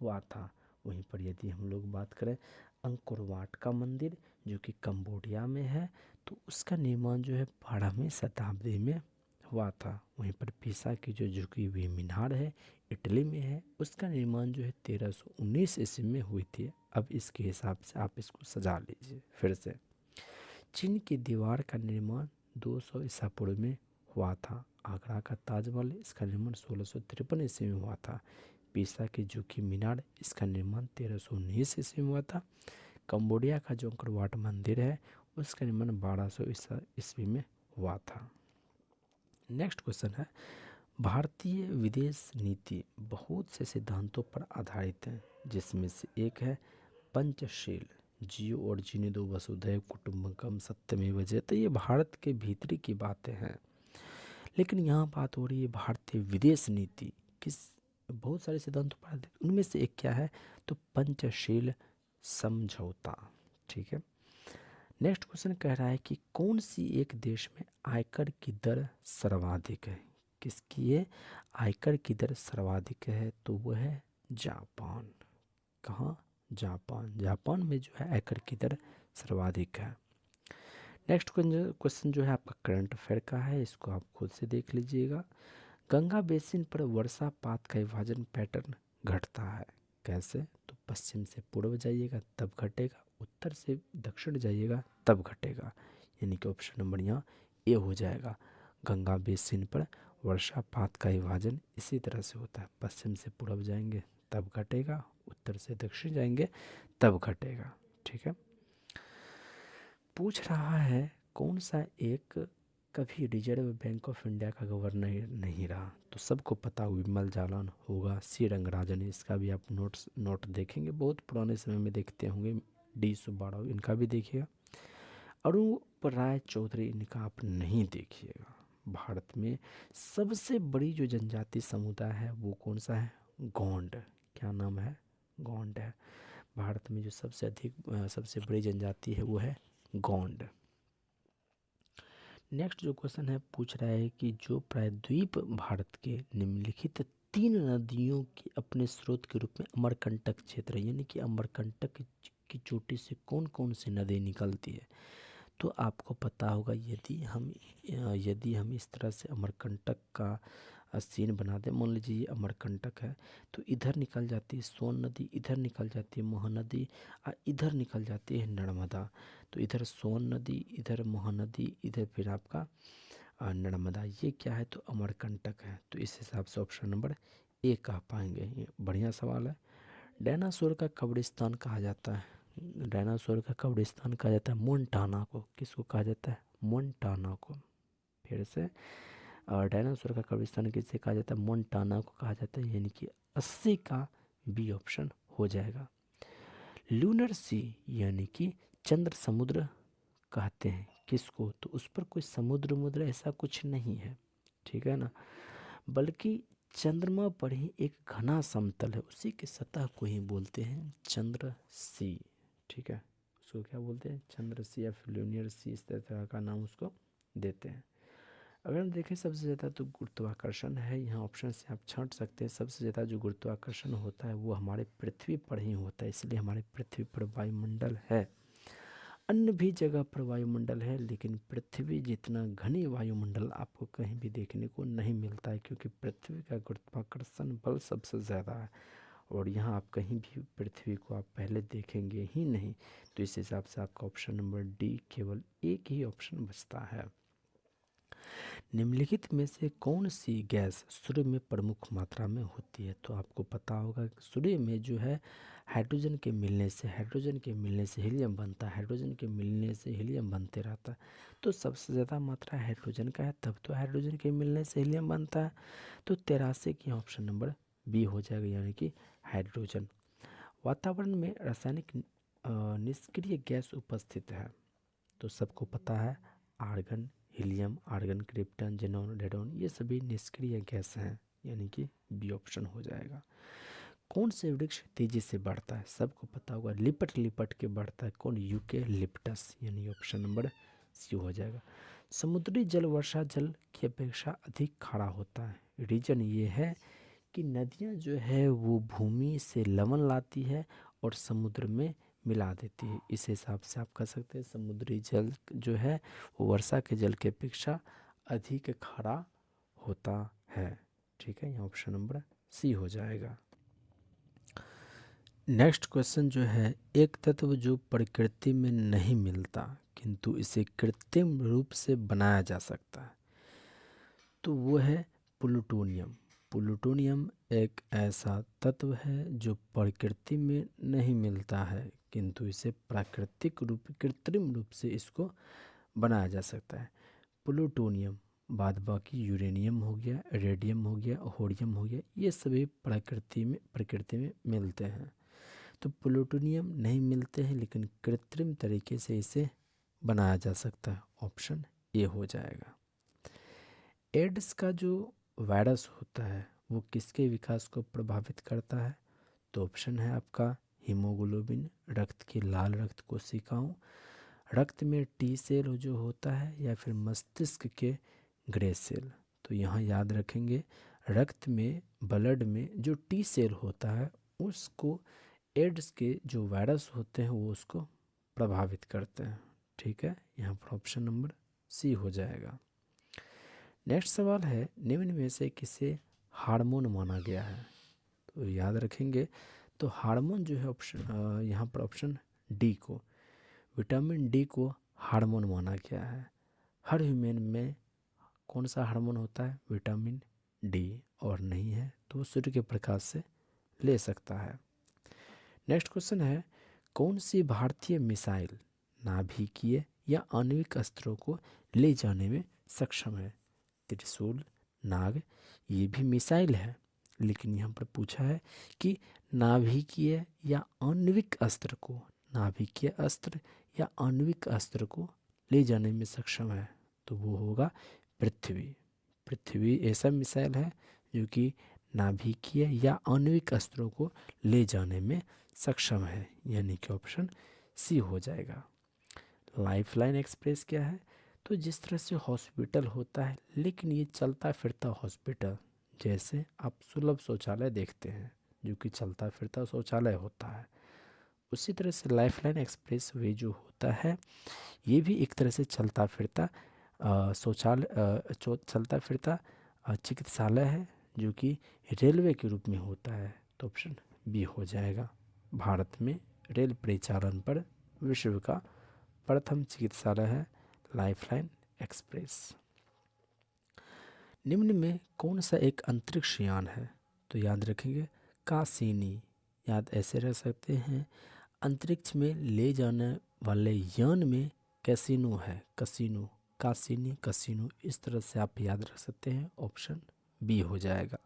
हुआ था। वहीं पर यदि हम लोग बात करें अंकोर वाट का मंदिर जो कि कंबोडिया में है तो उसका निर्माण जो है 12वीं शताब्दी में हुआ था। वहीं पर पीसा की जो झुकी हुई मीनार है इटली में है, उसका निर्माण जो है 1319 ईस्वी में हुई थी। अब इसके हिसाब से आप इसको सजा लीजिए फिर से। चीन की दीवार का निर्माण 200 ईसा पूर्व में हुआ था। आगरा का ताजमहल इसका निर्माण 1653 ईस्वी में हुआ था। पीसा की झुकी मीनार इसका निर्माण 1319 ईस्वी में हुआ था। कंबोडिया का जो अंकोर वाट मंदिर है उसका निर्माण 1200 ईस्वी में हुआ था। नेक्स्ट क्वेश्चन है भारतीय विदेश नीति बहुत से सिद्धांतों पर आधारित है, जिसमें से एक है पंचशील, जियो और जीने दो, वसुधैव कुटुंबकम, सत्यमेव जयते। ये भारत के भीतरी की बातें हैं, लेकिन यहाँ बात हो रही है भारतीय विदेश नीति किस बहुत सारे सिद्धांतों पर आधारित, उनमें से एक क्या है? तो पंचशील समझौता। ठीक है। नेक्स्ट क्वेश्चन कह रहा है कि कौन सी एक देश में आयकर की दर सर्वाधिक है? किसकी ये आयकर की दर सर्वाधिक है? तो वह है जापान। कहाँ? जापान। जापान में जो है आयकर की दर सर्वाधिक है। नेक्स्ट क्वेश्चन जो है आपका करंट अफेयर का है, इसको आप खुद से देख लीजिएगा। गंगा बेसिन पर वर्षापात का विभाजन पैटर्न घटता है, कैसे? तो पश्चिम से पूर्व जाइएगा तब घटेगा, उत्तर से दक्षिण जाइएगा तब घटेगा, यानी कि ऑप्शन नंबर यहाँ ए हो जाएगा। गंगा बेसिन पर वर्षापात का विभाजन इसी तरह से होता है, पश्चिम से पूर्व जाएंगे तब घटेगा, उत्तर से दक्षिण जाएंगे तब घटेगा। ठीक है। पूछ रहा है कौन सा एक कभी रिजर्व बैंक ऑफ इंडिया का गवर्नर नहीं रहा, तो सबको पता विमल जालान होगा, सी रंगराजन, इसका भी आप नोट देखेंगे, बहुत पुराने समय में देखते होंगे। डी सुब्बाराव, इनका भी देखिएगा। अरूप राय चौधरी, इनका आप नहीं देखिएगा। भारत में सबसे बड़ी जो जनजाति समुदाय है वो कौन सा है? गोंड। क्या नाम है? गोंड है। भारत में जो सबसे बड़ी जनजाति है वो है गोंड। नेक्स्ट जो क्वेश्चन है पूछ रहा है कि जो प्रायद्वीप भारत के निम्नलिखित 3 नदियों के अपने स्रोत के रूप में अमरकंटक क्षेत्र है, यानी कि अमरकंटक की चोटी से कौन कौन सी नदी निकलती है, तो आपको पता होगा। यदि हम इस तरह से अमरकंटक का सीन बना दें, मान लीजिए ये अमरकंटक है, तो इधर निकल जाती है सोन नदी, इधर निकल जाती है महानदी और इधर निकल जाती है नर्मदा। तो इधर सोन नदी, इधर महानदी, इधर फिर आपका नर्मदा, ये क्या है? तो अमरकंटक है। तो इस हिसाब से ऑप्शन नंबर ए कह पाएंगे। ये बढ़िया सवाल है। डायनासोर का कब्रिस्तान कहा जाता है, डायनासोर का कब्रिस्तान कहा जाता है मोन्टाना को। किसको कहा जाता है? मोन्टाना को। फिर से, डायनासोर का कब्रिस्तान किसे कहा जाता है? मोन्टाना को कहा जाता है, यानी कि 80 का बी ऑप्शन हो जाएगा। लूनर सी यानी कि चंद्र समुद्र कहते हैं किसको? तो उस पर कोई समुद्र मुद्र ऐसा कुछ नहीं है, ठीक है ना, बल्कि चंद्रमा पर ही एक घना समतल है, उसी की सतह को ही बोलते हैं चंद्र सी। ठीक है, उसको क्या बोलते हैं? चंद्र सी या फिर लूनियर सी, इस तरह का नाम उसको देते हैं। अगर हम देखें सबसे ज़्यादा तो गुरुत्वाकर्षण है, यहाँ ऑप्शन से आप छांट सकते हैं। सबसे ज़्यादा जो गुरुत्वाकर्षण होता है वो हमारे पृथ्वी पर ही होता है, इसलिए हमारे पृथ्वी पर वायुमंडल है। अन्य भी जगह पर वायुमंडल है, लेकिन पृथ्वी जितना घनी वायुमंडल आपको कहीं भी देखने को नहीं मिलता है, क्योंकि पृथ्वी का गुरुत्वाकर्षण बल सबसे ज़्यादा है। और यहाँ आप कहीं भी पृथ्वी को आप पहले देखेंगे ही नहीं। तो इस हिसाब से आपका ऑप्शन नंबर डी, केवल एक ही ऑप्शन बचता है। निम्नलिखित में से कौन सी गैस सूर्य में प्रमुख मात्रा में होती है? तो आपको पता होगा कि सूर्य में जो है हाइड्रोजन के मिलने से हीलियम बनता है, हाइड्रोजन के मिलने से हीलियम बनते रहता है। तो सबसे ज़्यादा मात्रा हाइड्रोजन का है, तब तो हाइड्रोजन के मिलने से हीलियम बनता है। तो 83 की ऑप्शन नंबर बी हो जाएगा, यानी कि हाइड्रोजन। वातावरण में रासायनिक निष्क्रिय गैस उपस्थित है, तो सबको पता है argon, helium, argon, krypton, xenon, radon, ये सभी निष्क्रिय गैस हैं, यानी कि बी ऑप्शन हो जाएगा। कौन से वृक्ष तेजी से बढ़ता है? सबको पता होगा, लिपट लिपट के बढ़ता है। कौन? यूकेलिप्टस, यानी ऑप्शन नंबर सी हो जाएगा। समुद्री जल वर्षा जल की अपेक्षा अधिक खारा होता है। रीजन ये है कि नदियाँ जो है वो भूमि से लवण लाती है और समुद्र में मिला देती है। इस हिसाब से आप कह सकते हैं समुद्री जल जो है वो वर्षा के जल की अपेक्षा अधिक खारा होता है। ठीक है, यहाँ ऑप्शन नंबर सी हो जाएगा। नेक्स्ट क्वेश्चन जो है, एक तत्व जो प्रकृति में नहीं मिलता किंतु इसे कृत्रिम रूप से बनाया जा सकता है, तो वो है प्लूटोनियम। प्लूटोनियम एक ऐसा तत्व है जो प्रकृति में नहीं मिलता है, किंतु इसे कृत्रिम रूप से इसको बनाया जा सकता है। प्लूटोनियम, बाद बाकी यूरेनियम हो गया, रेडियम हो गया, होरियम हो गया, ये सभी प्रकृति में मिलते हैं। तो प्लूटोनियम नहीं मिलते हैं, लेकिन कृत्रिम तरीके से इसे बनाया जा सकता है। ऑप्शन ए हो जाएगा। एड्स का जो वायरस होता है वो किसके विकास को प्रभावित करता है? तो ऑप्शन है आपका हीमोग्लोबिन, रक्त की लाल रक्त कोशिकाओं, रक्त में टी सेल जो होता है, या फिर मस्तिष्क के ग्रे सेल। तो यहाँ याद रखेंगे, रक्त में, ब्लड में जो टी सेल होता है उसको एड्स के जो वायरस होते हैं वो उसको प्रभावित करते हैं। ठीक है, यहाँ पर ऑप्शन नंबर सी हो जाएगा। नेक्स्ट सवाल है, निम्न में से किसे हार्मोन माना गया है? तो याद रखेंगे, तो हार्मोन जो है यहाँ पर ऑप्शन डी को, विटामिन डी को हार्मोन माना गया है। हर ह्यूमन में कौन सा हार्मोन होता है? विटामिन डी, और नहीं है तो सूर्य के प्रकाश से ले सकता है। नेक्स्ट क्वेश्चन है, कौन सी भारतीय मिसाइल नाभिकीय या आणविक अस्त्रों को ले जाने में सक्षम है? त्रिशूल, नाग, ये भी मिसाइल है, लेकिन यहाँ पर पूछा है कि नाभिकीय या आणविक अस्त्र को, नाभिकीय अस्त्र या आणविक अस्त्र को ले जाने में सक्षम है, तो वो होगा पृथ्वी। पृथ्वी ऐसा मिसाइल है जो कि नाभिकीय या आणविक अस्त्रों को ले जाने में सक्षम है, यानी कि ऑप्शन सी हो जाएगा। लाइफलाइन एक्सप्रेस क्या है? तो जिस तरह से हॉस्पिटल होता है, लेकिन ये चलता फिरता हॉस्पिटल, जैसे आप सुलभ शौचालय देखते हैं जो कि चलता फिरता शौचालय होता है, उसी तरह से लाइफलाइन एक्सप्रेस वे जो होता है ये भी एक तरह से चलता फिरता शौचालय चलता फिरता चिकित्सालय है जो कि रेलवे के रूप में होता है, तो ऑप्शन बी हो जाएगा। भारत में रेल परिचालन पर विश्व का प्रथम चिकित्सालय है लाइफलाइन एक्सप्रेस। निम्न में कौन सा एक अंतरिक्ष यान है? तो याद रखेंगे कासिनी, याद ऐसे रख सकते हैं, अंतरिक्ष में ले जाने वाले यान में कैसीनो है, कसिनो, कासिनी, कसिनो, इस तरह से आप याद रख सकते हैं, ऑप्शन बी हो जाएगा।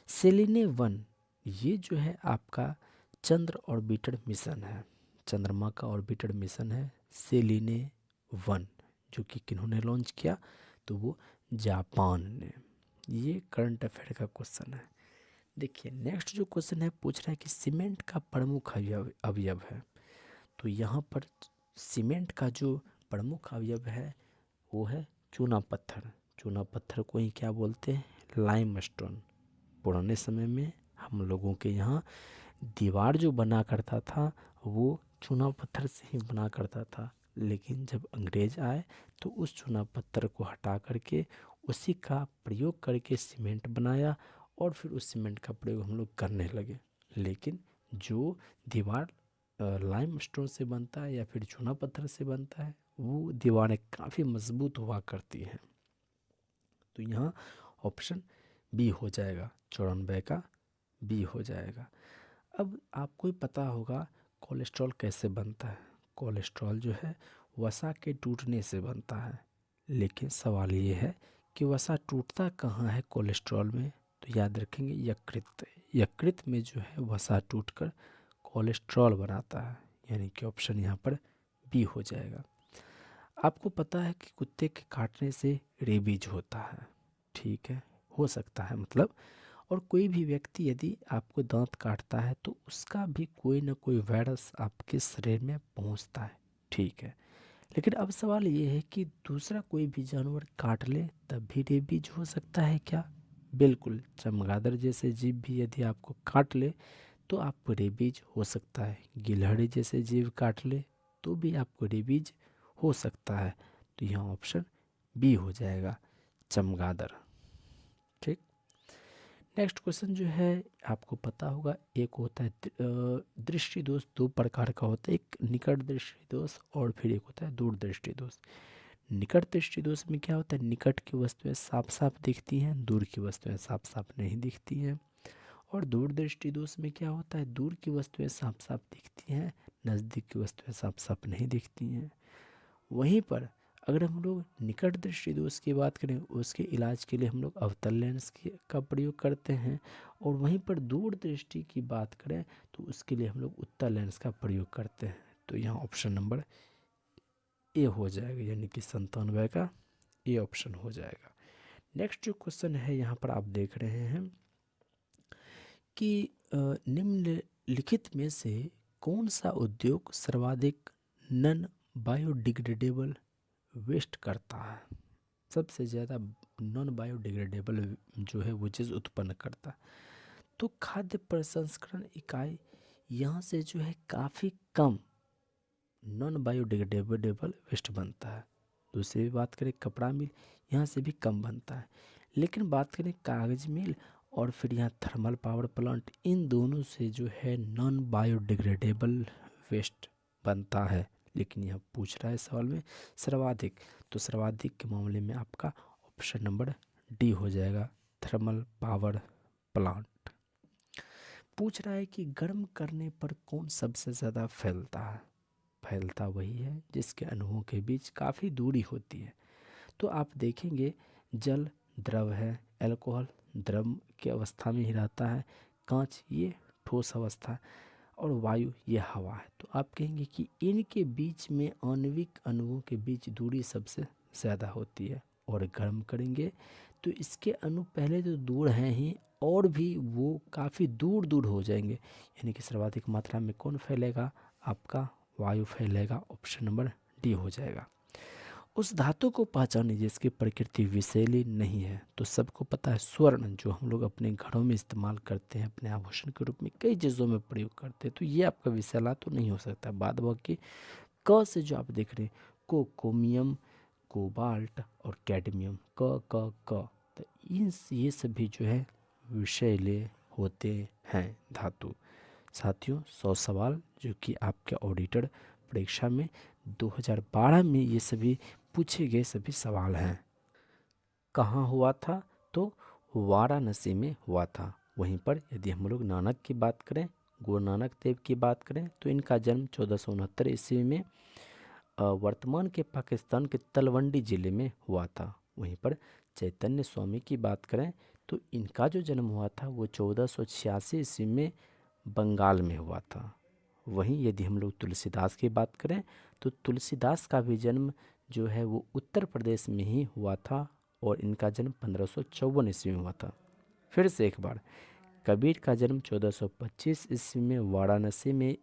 सेलिने 1 ये जो है आपका चंद्र ऑर्बिटर मिशन है, चंद्रमा का ऑर्बिटर मिशन है सेलिने 1, जो कि किन्होंने लॉन्च किया? तो वो जापान ने। ये करंट अफेयर का क्वेश्चन है। देखिए नेक्स्ट जो क्वेश्चन है पूछ रहा है कि सीमेंट का प्रमुख अवयव है, तो यहाँ पर सीमेंट का जो प्रमुख अवयव है वो है चूना पत्थर। चूना पत्थर को ही क्या बोलते हैं? लाइमस्टोन। पुराने समय में हम लोगों के यहाँ दीवार जो बना करता था वो चूना पत्थर से ही बना करता था, लेकिन जब अंग्रेज आए तो उस चूना पत्थर को हटा करके उसी का प्रयोग करके सीमेंट बनाया और फिर उस सीमेंट का प्रयोग हम लोग करने लगे। लेकिन जो दीवार लाइमस्टोन से बनता है या फिर चूना पत्थर से बनता है वो दीवारें काफ़ी मजबूत हुआ करती हैं, तो यहाँ ऑप्शन बी हो जाएगा, 94 का बी हो जाएगा। अब आपको ही पता होगा कोलेस्ट्रॉल कैसे बनता है। कोलेस्ट्रॉल जो है वसा के टूटने से बनता है, लेकिन सवाल ये है कि वसा टूटता कहाँ है कोलेस्ट्रॉल में? तो याद रखेंगे यकृत। यकृत में जो है वसा टूटकर कोलेस्ट्रॉल बनाता है, यानी कि ऑप्शन यहाँ पर बी हो जाएगा। आपको पता है कि कुत्ते के काटने से रेबीज होता है, ठीक है, हो सकता है मतलब, और कोई भी व्यक्ति यदि आपको दांत काटता है तो उसका भी कोई ना कोई वायरस आपके शरीर में पहुंचता है, ठीक है। लेकिन अब सवाल ये है कि दूसरा कोई भी जानवर काट ले तब भी रेबीज हो सकता है क्या? बिल्कुल, चमगादड़ जैसे जीव भी यदि आपको काट ले तो आपको रेबीज हो सकता है। गिलहरी जैसे जीव काट ले तो भी आपको रेबीज हो सकता है, तो यहाँ ऑप्शन बी हो जाएगा, चमगादड़। ठीक। नेक्स्ट क्वेश्चन जो है आपको पता होगा, एक होता है दृष्टि दोष, दो प्रकार का होता है, एक निकट दृष्टि दोष और फिर एक होता है दूर दृष्टि दोष। निकट दृष्टि दोष में क्या होता है? निकट की वस्तुएं साफ साफ दिखती हैं, दूर की वस्तुएं साफ साफ नहीं दिखती हैं। और दूर दृष्टि दोष में क्या होता है? दूर की वस्तुएं साफ साफ दिखती हैं, नज़दीक की वस्तुएं साफ साफ नहीं दिखती हैं। वहीं पर अगर हम लोग निकट दृष्टि दोष की बात करें, उसके इलाज के लिए हम लोग अवतल लेंस का प्रयोग करते हैं, और वहीं पर दूर दृष्टि की बात करें तो उसके लिए हम लोग उत्तल लेंस का प्रयोग करते हैं, तो यहाँ ऑप्शन नंबर ए हो जाएगा, यानी कि 97 का ए ऑप्शन हो जाएगा। नेक्स्ट जो क्वेश्चन है यहाँ पर आप देख रहे हैं कि निम्नलिखित में से कौन सा उद्योग सर्वाधिक नन बायोडिग्रेडेबल वेस्ट करता है? सबसे ज़्यादा नॉन बायोडिग्रेडेबल जो है वो चीज़ उत्पन्न करता है, तो खाद्य प्रसंस्करण इकाई यहाँ से जो है काफ़ी कम नॉन बायोडिग्रेडेबल वेस्ट बनता है। दूसरी बात करें कपड़ा मिल, यहाँ से भी कम बनता है। लेकिन बात करें कागज़ मिल और फिर यहाँ थर्मल पावर प्लांट, इन दोनों से जो है नॉन बायोडिग्रेडेबल वेस्ट बनता है। लेकिन यह पूछ रहा है सवाल में सर्वाधिक, तो सर्वाधिक के मामले में आपका ऑप्शन नंबर डी हो जाएगा, थर्मल पावर प्लांट। पूछ रहा है कि गर्म करने पर कौन सबसे ज़्यादा फैलता है। फैलता वही है जिसके अणुओं के बीच काफ़ी दूरी होती है। तो आप देखेंगे जल द्रव है, अल्कोहल द्रव की अवस्था में ही रहता है, कांच ये ठोस अवस्था, और वायु ये हवा है। तो आप कहेंगे कि इनके बीच में आणविक अणुओं के बीच दूरी सबसे ज़्यादा होती है। और गर्म करेंगे तो इसके अणु पहले तो दूर हैं ही, और भी वो काफ़ी दूर दूर हो जाएंगे। यानी कि सर्वाधिक मात्रा में कौन फैलेगा? आपका वायु फैलेगा। ऑप्शन नंबर डी हो जाएगा। उस धातु को पहचाने जिसकी प्रकृति विषैली नहीं है। तो सबको पता है स्वर्ण, जो हम लोग अपने घरों में इस्तेमाल करते हैं, अपने आभूषण के रूप में कई चीज़ों में प्रयोग करते हैं, तो ये आपका विषैला तो नहीं हो सकता। बाद बाकी क से जो आप देख रहे हैं, क्रोमियम, कोबाल्ट और कैडमियम, क। तो इन ये सभी जो है विषैले होते हैं धातु। साथियों 100 सवाल जो कि आपके ऑडिटर परीक्षा में 2012 में ये सभी पूछे गए सभी सवाल हैं। कहाँ हुआ था? तो वाराणसी में हुआ था। वहीं पर यदि हम लोग नानक की बात करें, गुरु नानक देव की बात करें, तो इनका जन्म 1469 ईस्वी में वर्तमान के पाकिस्तान के तलवंडी ज़िले में हुआ था। वहीं पर चैतन्य स्वामी की बात करें तो इनका जो जन्म हुआ था वो 1486 ईस्वी में बंगाल में हुआ था। वहीं यदि हम लोग तुलसीदास की बात करें तो तुलसीदास का भी जन्म जो है वो उत्तर प्रदेश में ही हुआ था, और इनका जन्म 1554 ईस्वी में हुआ था। फिर से एक बार, कबीर का जन्म 1425 ईस्वी में वाराणसी में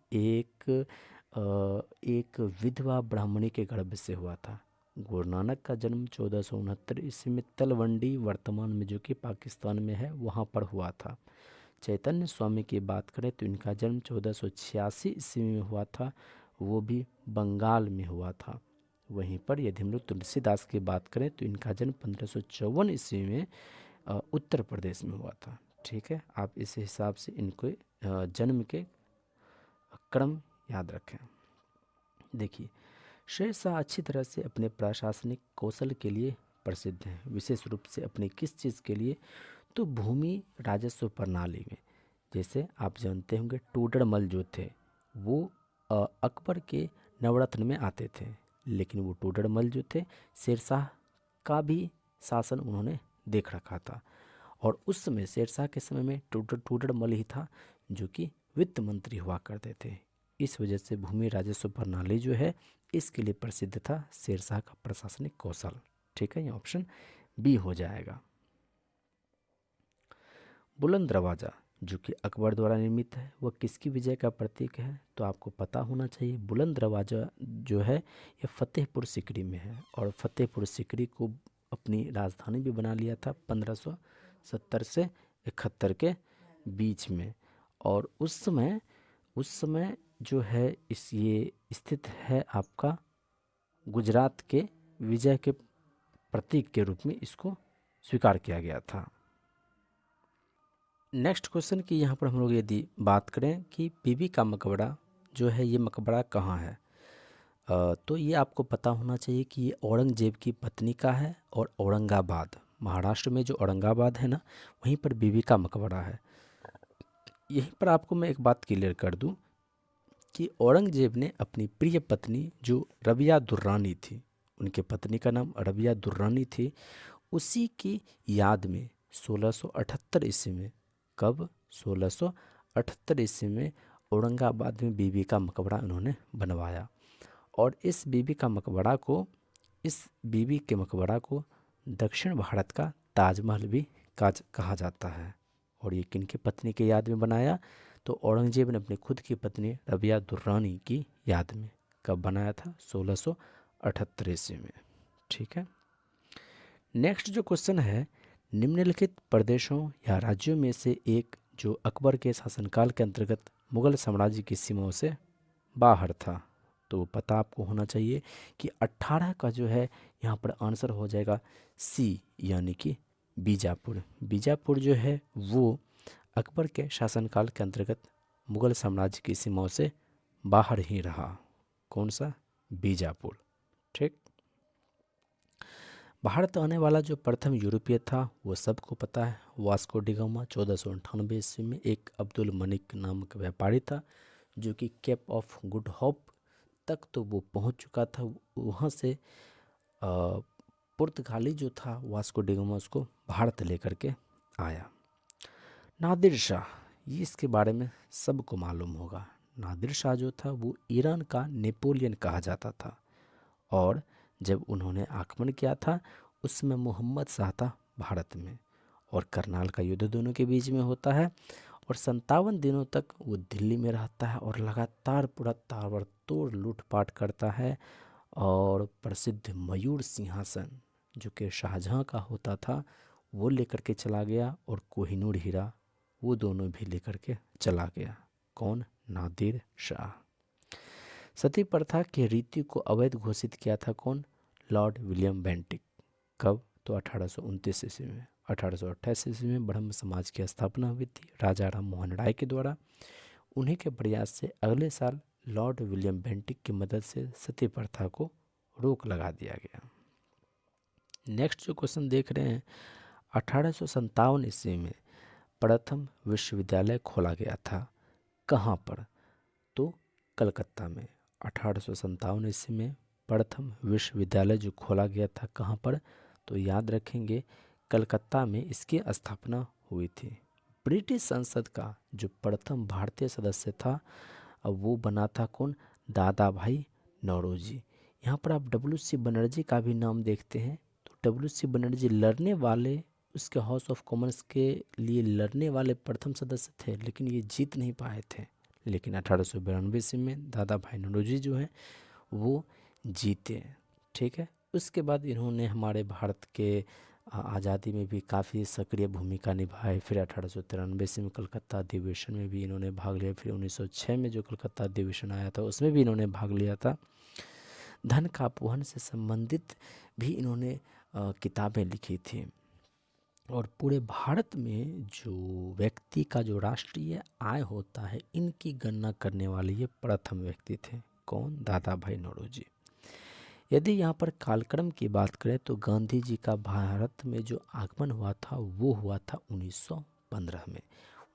एक विधवा ब्राह्मणी के गर्भ से हुआ था। गुरु नानक का जन्म 1469 ईस्वी में तलवंडी, वर्तमान में जो कि पाकिस्तान में है, वहाँ पर हुआ था। चैतन्य स्वामी की बात करें तो इनका जन्म 1486 ईस्वी में हुआ था, वो भी बंगाल में हुआ था। वहीं पर यदि हम लोग तुलसीदास की बात करें तो इनका जन्म 1554 ईस्वी में उत्तर प्रदेश में हुआ था। ठीक है, आप इस हिसाब से इनको जन्म के क्रम याद रखें। देखिए, शेरशाह अच्छी तरह से अपने प्रशासनिक कौशल के लिए प्रसिद्ध हैं। विशेष रूप से अपने किस चीज़ के लिए? तो भूमि राजस्व प्रणाली में। जैसे आप जानते होंगे टोडरमल जो थे वो अकबर के नवरत्न में आते थे, लेकिन वो टोडरमल जो थे शेरशाह का भी शासन उन्होंने देख रखा था, और उस समय शेरशाह के समय में टोडरमल ही था जो कि वित्त मंत्री हुआ करते थे। इस वजह से भूमि राजस्व प्रणाली जो है इसके लिए प्रसिद्ध था शेरशाह का प्रशासनिक कौशल। ठीक है, ये ऑप्शन बी हो जाएगा। बुलंद दरवाज़ा जो कि अकबर द्वारा निर्मित है वह किसकी विजय का प्रतीक है? तो आपको पता होना चाहिए बुलंद दरवाज़ा जो है ये फतेहपुर सिकरी में है, और फतेहपुर सिकरी को अपनी राजधानी भी बना लिया था 1570 से 71 के बीच में। और उस समय जो है ये स्थित है आपका गुजरात के विजय के प्रतीक के रूप में इसको स्वीकार किया गया था। नेक्स्ट क्वेश्चन की यहाँ पर हम लोग यदि बात करें कि बीबी का मकबरा जो है ये मकबरा कहाँ है, तो ये आपको पता होना चाहिए कि ये औरंगजेब की पत्नी का है, और औरंगाबाद, महाराष्ट्र में जो औरंगाबाद है ना, वहीं पर बीबी का मकबरा है। यहीं पर आपको मैं एक बात क्लियर कर दूं कि औरंगजेब ने अपनी प्रिय पत्नी जो रबिया दुर्रानी थी, उनके पत्नी का नाम रबिया दुर्रानी थी, उसी की याद में 1678 ईस्वी में, कब? 1678 ईस्वी में औरंगाबाद में बीबी का मकबरा उन्होंने बनवाया। और इस बीबी के मकबरा को दक्षिण भारत का ताजमहल भी कहा जाता है। और ये किनकी पत्नी की याद में बनाया? तो औरंगजेब ने अपनी खुद की पत्नी रबिया दुर्रानी की याद में। कब बनाया था? 1678 ईस्वी में। ठीक है, नेक्स्ट जो क्वेश्चन है, निम्नलिखित प्रदेशों या राज्यों में से एक जो अकबर के शासनकाल के अंतर्गत मुगल साम्राज्य की सीमाओं से बाहर था। तो पता आपको होना चाहिए कि 18 का जो है यहाँ पर आंसर हो जाएगा सी, यानी कि बीजापुर। बीजापुर जो है वो अकबर के शासनकाल के अंतर्गत मुगल साम्राज्य की सीमाओं से बाहर ही रहा। कौन सा? बीजापुर। ठीक, भारत आने वाला जो प्रथम यूरोपीय था वो सबको पता है, वास्को डिगामा। 1498 ईस्वी में एक अब्दुल मनिक नामक व्यापारी था जो कि केप ऑफ गुड होप तक तो वो पहुंच चुका था। वहाँ से पुर्तगाली जो था वास्को डिगामा उसको भारत लेकर के आया। नादिर शाह, ये इसके बारे में सबको मालूम होगा। नादिर शाह जो था वो ईरान का नेपोलियन कहा जाता था, और जब उन्होंने आक्रमण किया था उसमें मोहम्मद शाह था भारत में, और करनाल का युद्ध दोनों के बीच में होता है, और 57 दिनों तक वो दिल्ली में रहता है और लगातार पूरा ताबड़तोड़ लूटपाट करता है। और प्रसिद्ध मयूर सिंहासन जो कि शाहजहां का होता था वो लेकर के चला गया, और कोहिनूर हीरा वो दोनों भी लेकर के चला गया। कौन? नादिर शाह। सती प्रथा की रीति को अवैध घोषित किया था कौन? Lord William Bentinck. कब? तो 1829 ईस्वी में। 1828 ईस्वी में ब्रह्म समाज की स्थापना हुई थी राजा राम मोहन राय के द्वारा। उन्हीं के प्रयास से अगले साल लॉर्ड विलियम बेंटिक की मदद से सती प्रथा को रोक लगा दिया गया। नेक्स्ट जो क्वेश्चन देख रहे हैं, 1857 ईस्वी में प्रथम विश्वविद्यालय खोला गया था। कहाँ पर? तो कलकत्ता में। 1857 ईस्वी में प्रथम विश्वविद्यालय जो खोला गया था कहाँ पर? तो याद रखेंगे कलकत्ता में इसकी स्थापना हुई थी। ब्रिटिश संसद का जो प्रथम भारतीय सदस्य था अब वो बना था कौन? दादा भाई नौरोजी। यहाँ पर आप डब्ल्यू.सी. बनर्जी का भी नाम देखते हैं, तो डब्ल्यू.सी. बनर्जी लड़ने वाले, उसके हाउस ऑफ कॉमन्स के लिए लड़ने वाले प्रथम सदस्य थे, लेकिन ये जीत नहीं पाए थे। लेकिन 1892 ईस्वी में दादा भाई नौरोजी जो हैं वो जीते। ठीक है, उसके बाद इन्होंने हमारे भारत के आज़ादी में भी काफ़ी सक्रिय भूमिका निभाई। फिर 1893 ईस्वी में कलकत्ता अधिवेशन में भी इन्होंने भाग लिया। फिर 1906 में जो कलकत्ता अधिवेशन आया था उसमें भी इन्होंने भाग लिया था। धन का अपहरण से संबंधित भी इन्होंने किताबें लिखी थी। और पूरे भारत में जो व्यक्ति का जो राष्ट्रीय आय होता है इनकी गणना करने वाले ये प्रथम व्यक्ति थे। कौन? दादा भाई नौरोजी। यदि यहाँ पर कालक्रम की बात करें तो गांधी जी का भारत में जो आगमन हुआ था वो हुआ था 1915 में।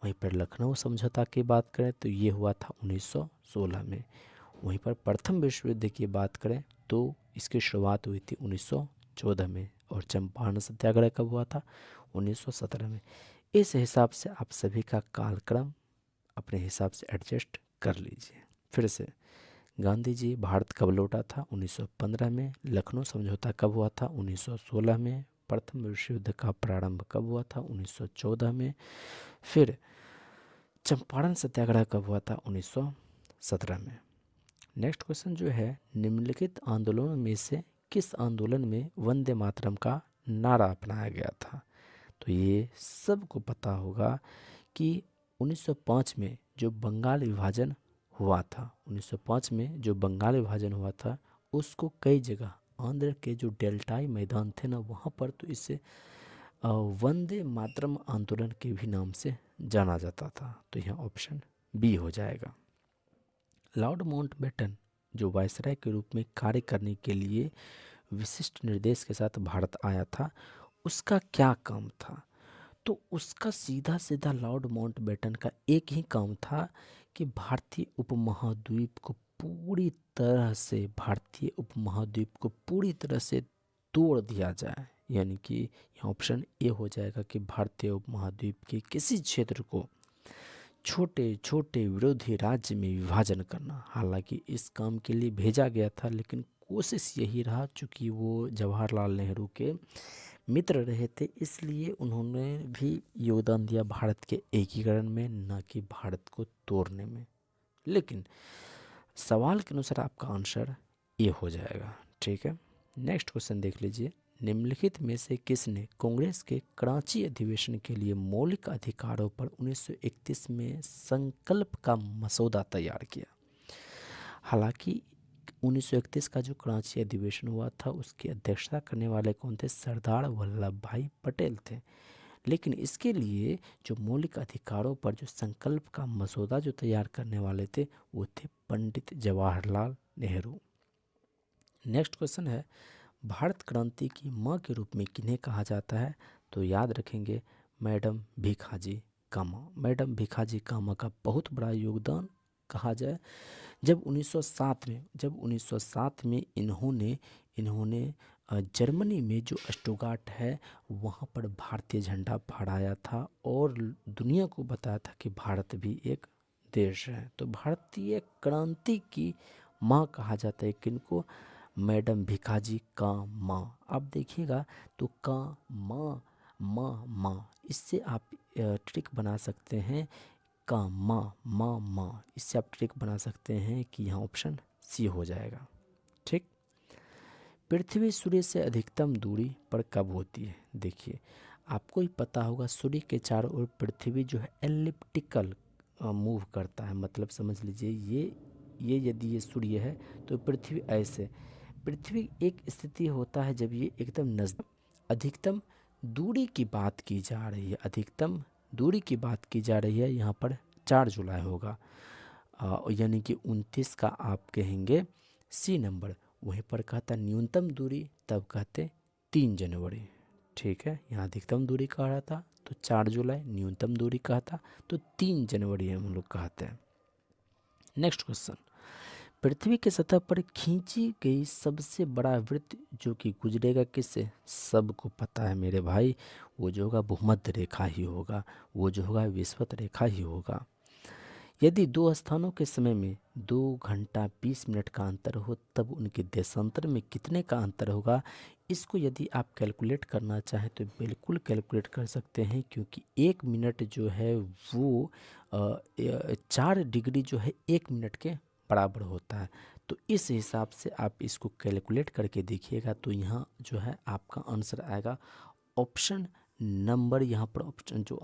वहीं पर लखनऊ समझौता की बात करें तो ये हुआ था 1916 में। वहीं पर प्रथम विश्व युद्ध की बात करें तो इसकी शुरुआत हुई थी 1914 में। और चंपारण सत्याग्रह कब हुआ था? 1917 में। इस हिसाब से आप सभी का कालक्रम अपने हिसाब से एडजस्ट कर लीजिए। फिर से, गांधी जी भारत कब लौटा था? 1915 में। लखनऊ समझौता कब हुआ था? 1916 में। प्रथम विश्व युद्ध का प्रारंभ कब हुआ था? 1914 में। फिर चंपारण सत्याग्रह कब हुआ था? 1917 में। नेक्स्ट क्वेश्चन जो है, निम्नलिखित आंदोलनों में से किस आंदोलन में वंदे मातरम का नारा अपनाया गया था? तो ये सबको पता होगा कि 1905 में जो बंगाल विभाजन हुआ था, 1905 में जो बंगाल विभाजन हुआ था उसको कई जगह आंध्र के जो डेल्टाई मैदान थे ना वहाँ पर तो इसे वंदे मातरम आंदोलन के भी नाम से जाना जाता था। तो यहाँ ऑप्शन बी हो जाएगा। लॉर्ड माउंटबेटन जो वायसराय के रूप में कार्य करने के लिए विशिष्ट निर्देश के साथ भारत आया था, उसका क्या काम था? तो उसका सीधा सीधा लॉर्ड माउंटबेटन का एक ही काम था कि भारतीय उपमहाद्वीप को पूरी तरह से तोड़ दिया जाए। यानी कि यहाँ ऑप्शन ए हो जाएगा कि भारतीय उपमहाद्वीप के किसी क्षेत्र को छोटे छोटे विरोधी राज्य में विभाजन करना। हालांकि इस काम के लिए भेजा गया था, लेकिन कोशिश यही रहा, चूँकि वो जवाहरलाल नेहरू के मित्र रहे थे इसलिए उन्होंने भी योगदान दिया भारत के एकीकरण में, न कि भारत को तोड़ने में। लेकिन सवाल के अनुसार आपका आंसर ए हो जाएगा। ठीक है, नेक्स्ट क्वेश्चन देख लीजिए। निम्नलिखित में से किसने कांग्रेस के कराची अधिवेशन के लिए मौलिक अधिकारों पर 1931 में संकल्प का मसौदा तैयार किया? हालांकि 1931 का जो कराची अधिवेशन हुआ था उसकी अध्यक्षता करने वाले कौन थे? सरदार वल्लभ भाई पटेल थे। लेकिन इसके लिए जो मौलिक अधिकारों पर जो संकल्प का मसौदा जो तैयार करने वाले थे वो थे पंडित जवाहरलाल नेहरू। नेक्स्ट क्वेश्चन है, भारत क्रांति की माँ के रूप में किन्हें कहा जाता है? तो याद रखेंगे मैडम भीखाजी कामा। मैडम भीखाजी कामा का बहुत बड़ा योगदान कहा जाए। जब 1907 में इन्होंने इन्होंने जर्मनी में जो स्टुगार्ट है वहाँ पर भारतीय झंडा फहराया था और दुनिया को बताया था कि भारत भी एक देश है। तो भारतीय क्रांति की माँ कहा जाता है किनको? मैडम भिखाजी का माँ। आप देखिएगा तो का माँ माँ माँ, इससे आप ट्रिक बना सकते हैं का माँ माँ माँ, इससे आप ट्रिक बना सकते हैं कि यहाँ ऑप्शन सी हो जाएगा। ठीक। पृथ्वी सूर्य से अधिकतम दूरी पर कब होती है? देखिए आपको ही पता होगा सूर्य के चारों ओर पृथ्वी जो है एलिप्टिकल मूव करता है। मतलब समझ लीजिए ये यदि ये सूर्य है तो पृथ्वी ऐसे, पृथ्वी एक स्थिति होता है जब ये एकदम नज़दीक। अधिकतम दूरी की बात की जा रही है, अधिकतम दूरी की बात की जा रही है, यहाँ पर 4 जुलाई होगा यानी कि 29 का आप कहेंगे सी नंबर। वहीं पर कहता न्यूनतम दूरी तब कहते 3 जनवरी। ठीक है, यहाँ अधिकतम दूरी कह रहा था तो 4 जुलाई, न्यूनतम दूरी कहा था तो 3 जनवरी हम लोग कहते हैं। नेक्स्ट क्वेश्चन, पृथ्वी की सतह पर खींची गई सबसे बड़ा वृत्त जो कि गुजरेगा किससे? सबको पता है मेरे भाई, वो जो होगा भूमध्य रेखा ही होगा, वो जो होगा विषुवत रेखा ही होगा। यदि दो स्थानों के समय में 2 घंटा 20 मिनट का अंतर हो तब उनके देशांतर में कितने का अंतर होगा? इसको यदि आप कैलकुलेट करना चाहें तो बिल्कुल कैलकुलेट कर सकते हैं, क्योंकि 1 मिनट जो है वो 4 डिग्री जो है 1 मिनट के बराबर होता है। तो इस हिसाब से आप इसको कैलकुलेट करके देखिएगा तो यहाँ जो है आपका आंसर आएगा ऑप्शन नंबर, यहाँ पर ऑप्शन जो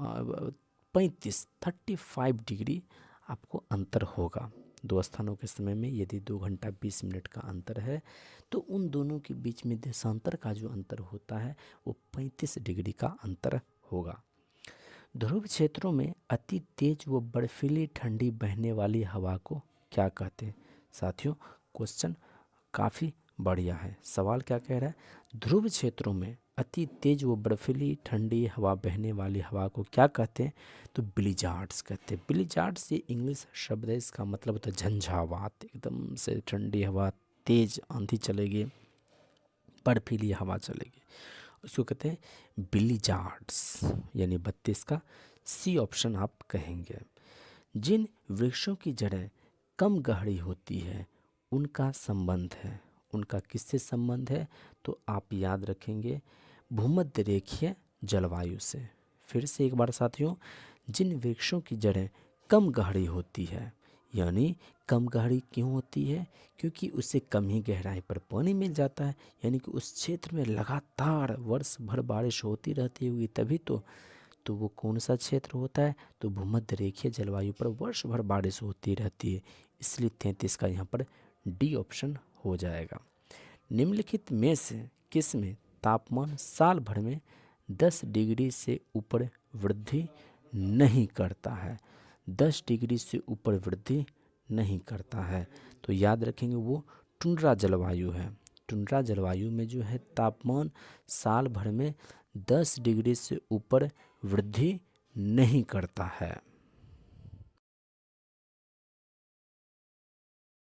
35 डिग्री आपको अंतर होगा। 2 स्थानों के समय में यदि 2 घंटा 20 मिनट का अंतर है तो उन दोनों के बीच में देशांतर का जो अंतर होता है वो 35 डिग्री का अंतर होगा। ध्रुव क्षेत्रों में अति तेज व बर्फीली ठंडी बहने वाली हवा को क्या कहते हैं? साथियों क्वेश्चन काफ़ी बढ़िया है। सवाल क्या कह रहा है? ध्रुव क्षेत्रों में अति तेज व बर्फीली ठंडी हवा बहने वाली हवा को क्या कहते हैं? तो ब्लिजार्ड्स कहते हैं। ब्लिजार्ड्स ये इंग्लिश शब्द है, इसका मतलब होता है झंझावात, एकदम से ठंडी हवा, तेज आंधी चलेगी, बर्फीली हवा चलेगी, उसको कहते हैं ब्लिजार्ड्स, यानी 32 का सी ऑप्शन आप कहेंगे। जिन वृक्षों की जड़ें कम गहरी होती है उनका संबंध है, उनका किससे संबंध है? तो आप याद रखेंगे भूमध्य रेखीय जलवायु से। फिर से एक बार साथियों, जिन वृक्षों की जड़ें कम गहरी होती है, यानी कम गहरी क्यों होती है? क्योंकि उससे कम ही गहराई पर पानी मिल जाता है, यानी कि उस क्षेत्र में लगातार वर्ष भर बारिश होती रहती होगी तभी तो वो कौन सा क्षेत्र होता है? तो भूमध्य रेखीय जलवायु पर वर्ष भर बारिश होती रहती है, इसलिए 33 का यहाँ पर डी ऑप्शन हो जाएगा। निम्नलिखित में से किस में तापमान साल भर में 10 डिग्री से ऊपर वृद्धि नहीं करता है? 10 डिग्री से ऊपर वृद्धि नहीं करता है, तो याद रखेंगे वो टुंड्रा जलवायु है। टुंड्रा जलवायु में जो है तापमान साल भर में 10 डिग्री से ऊपर वृद्धि नहीं करता है।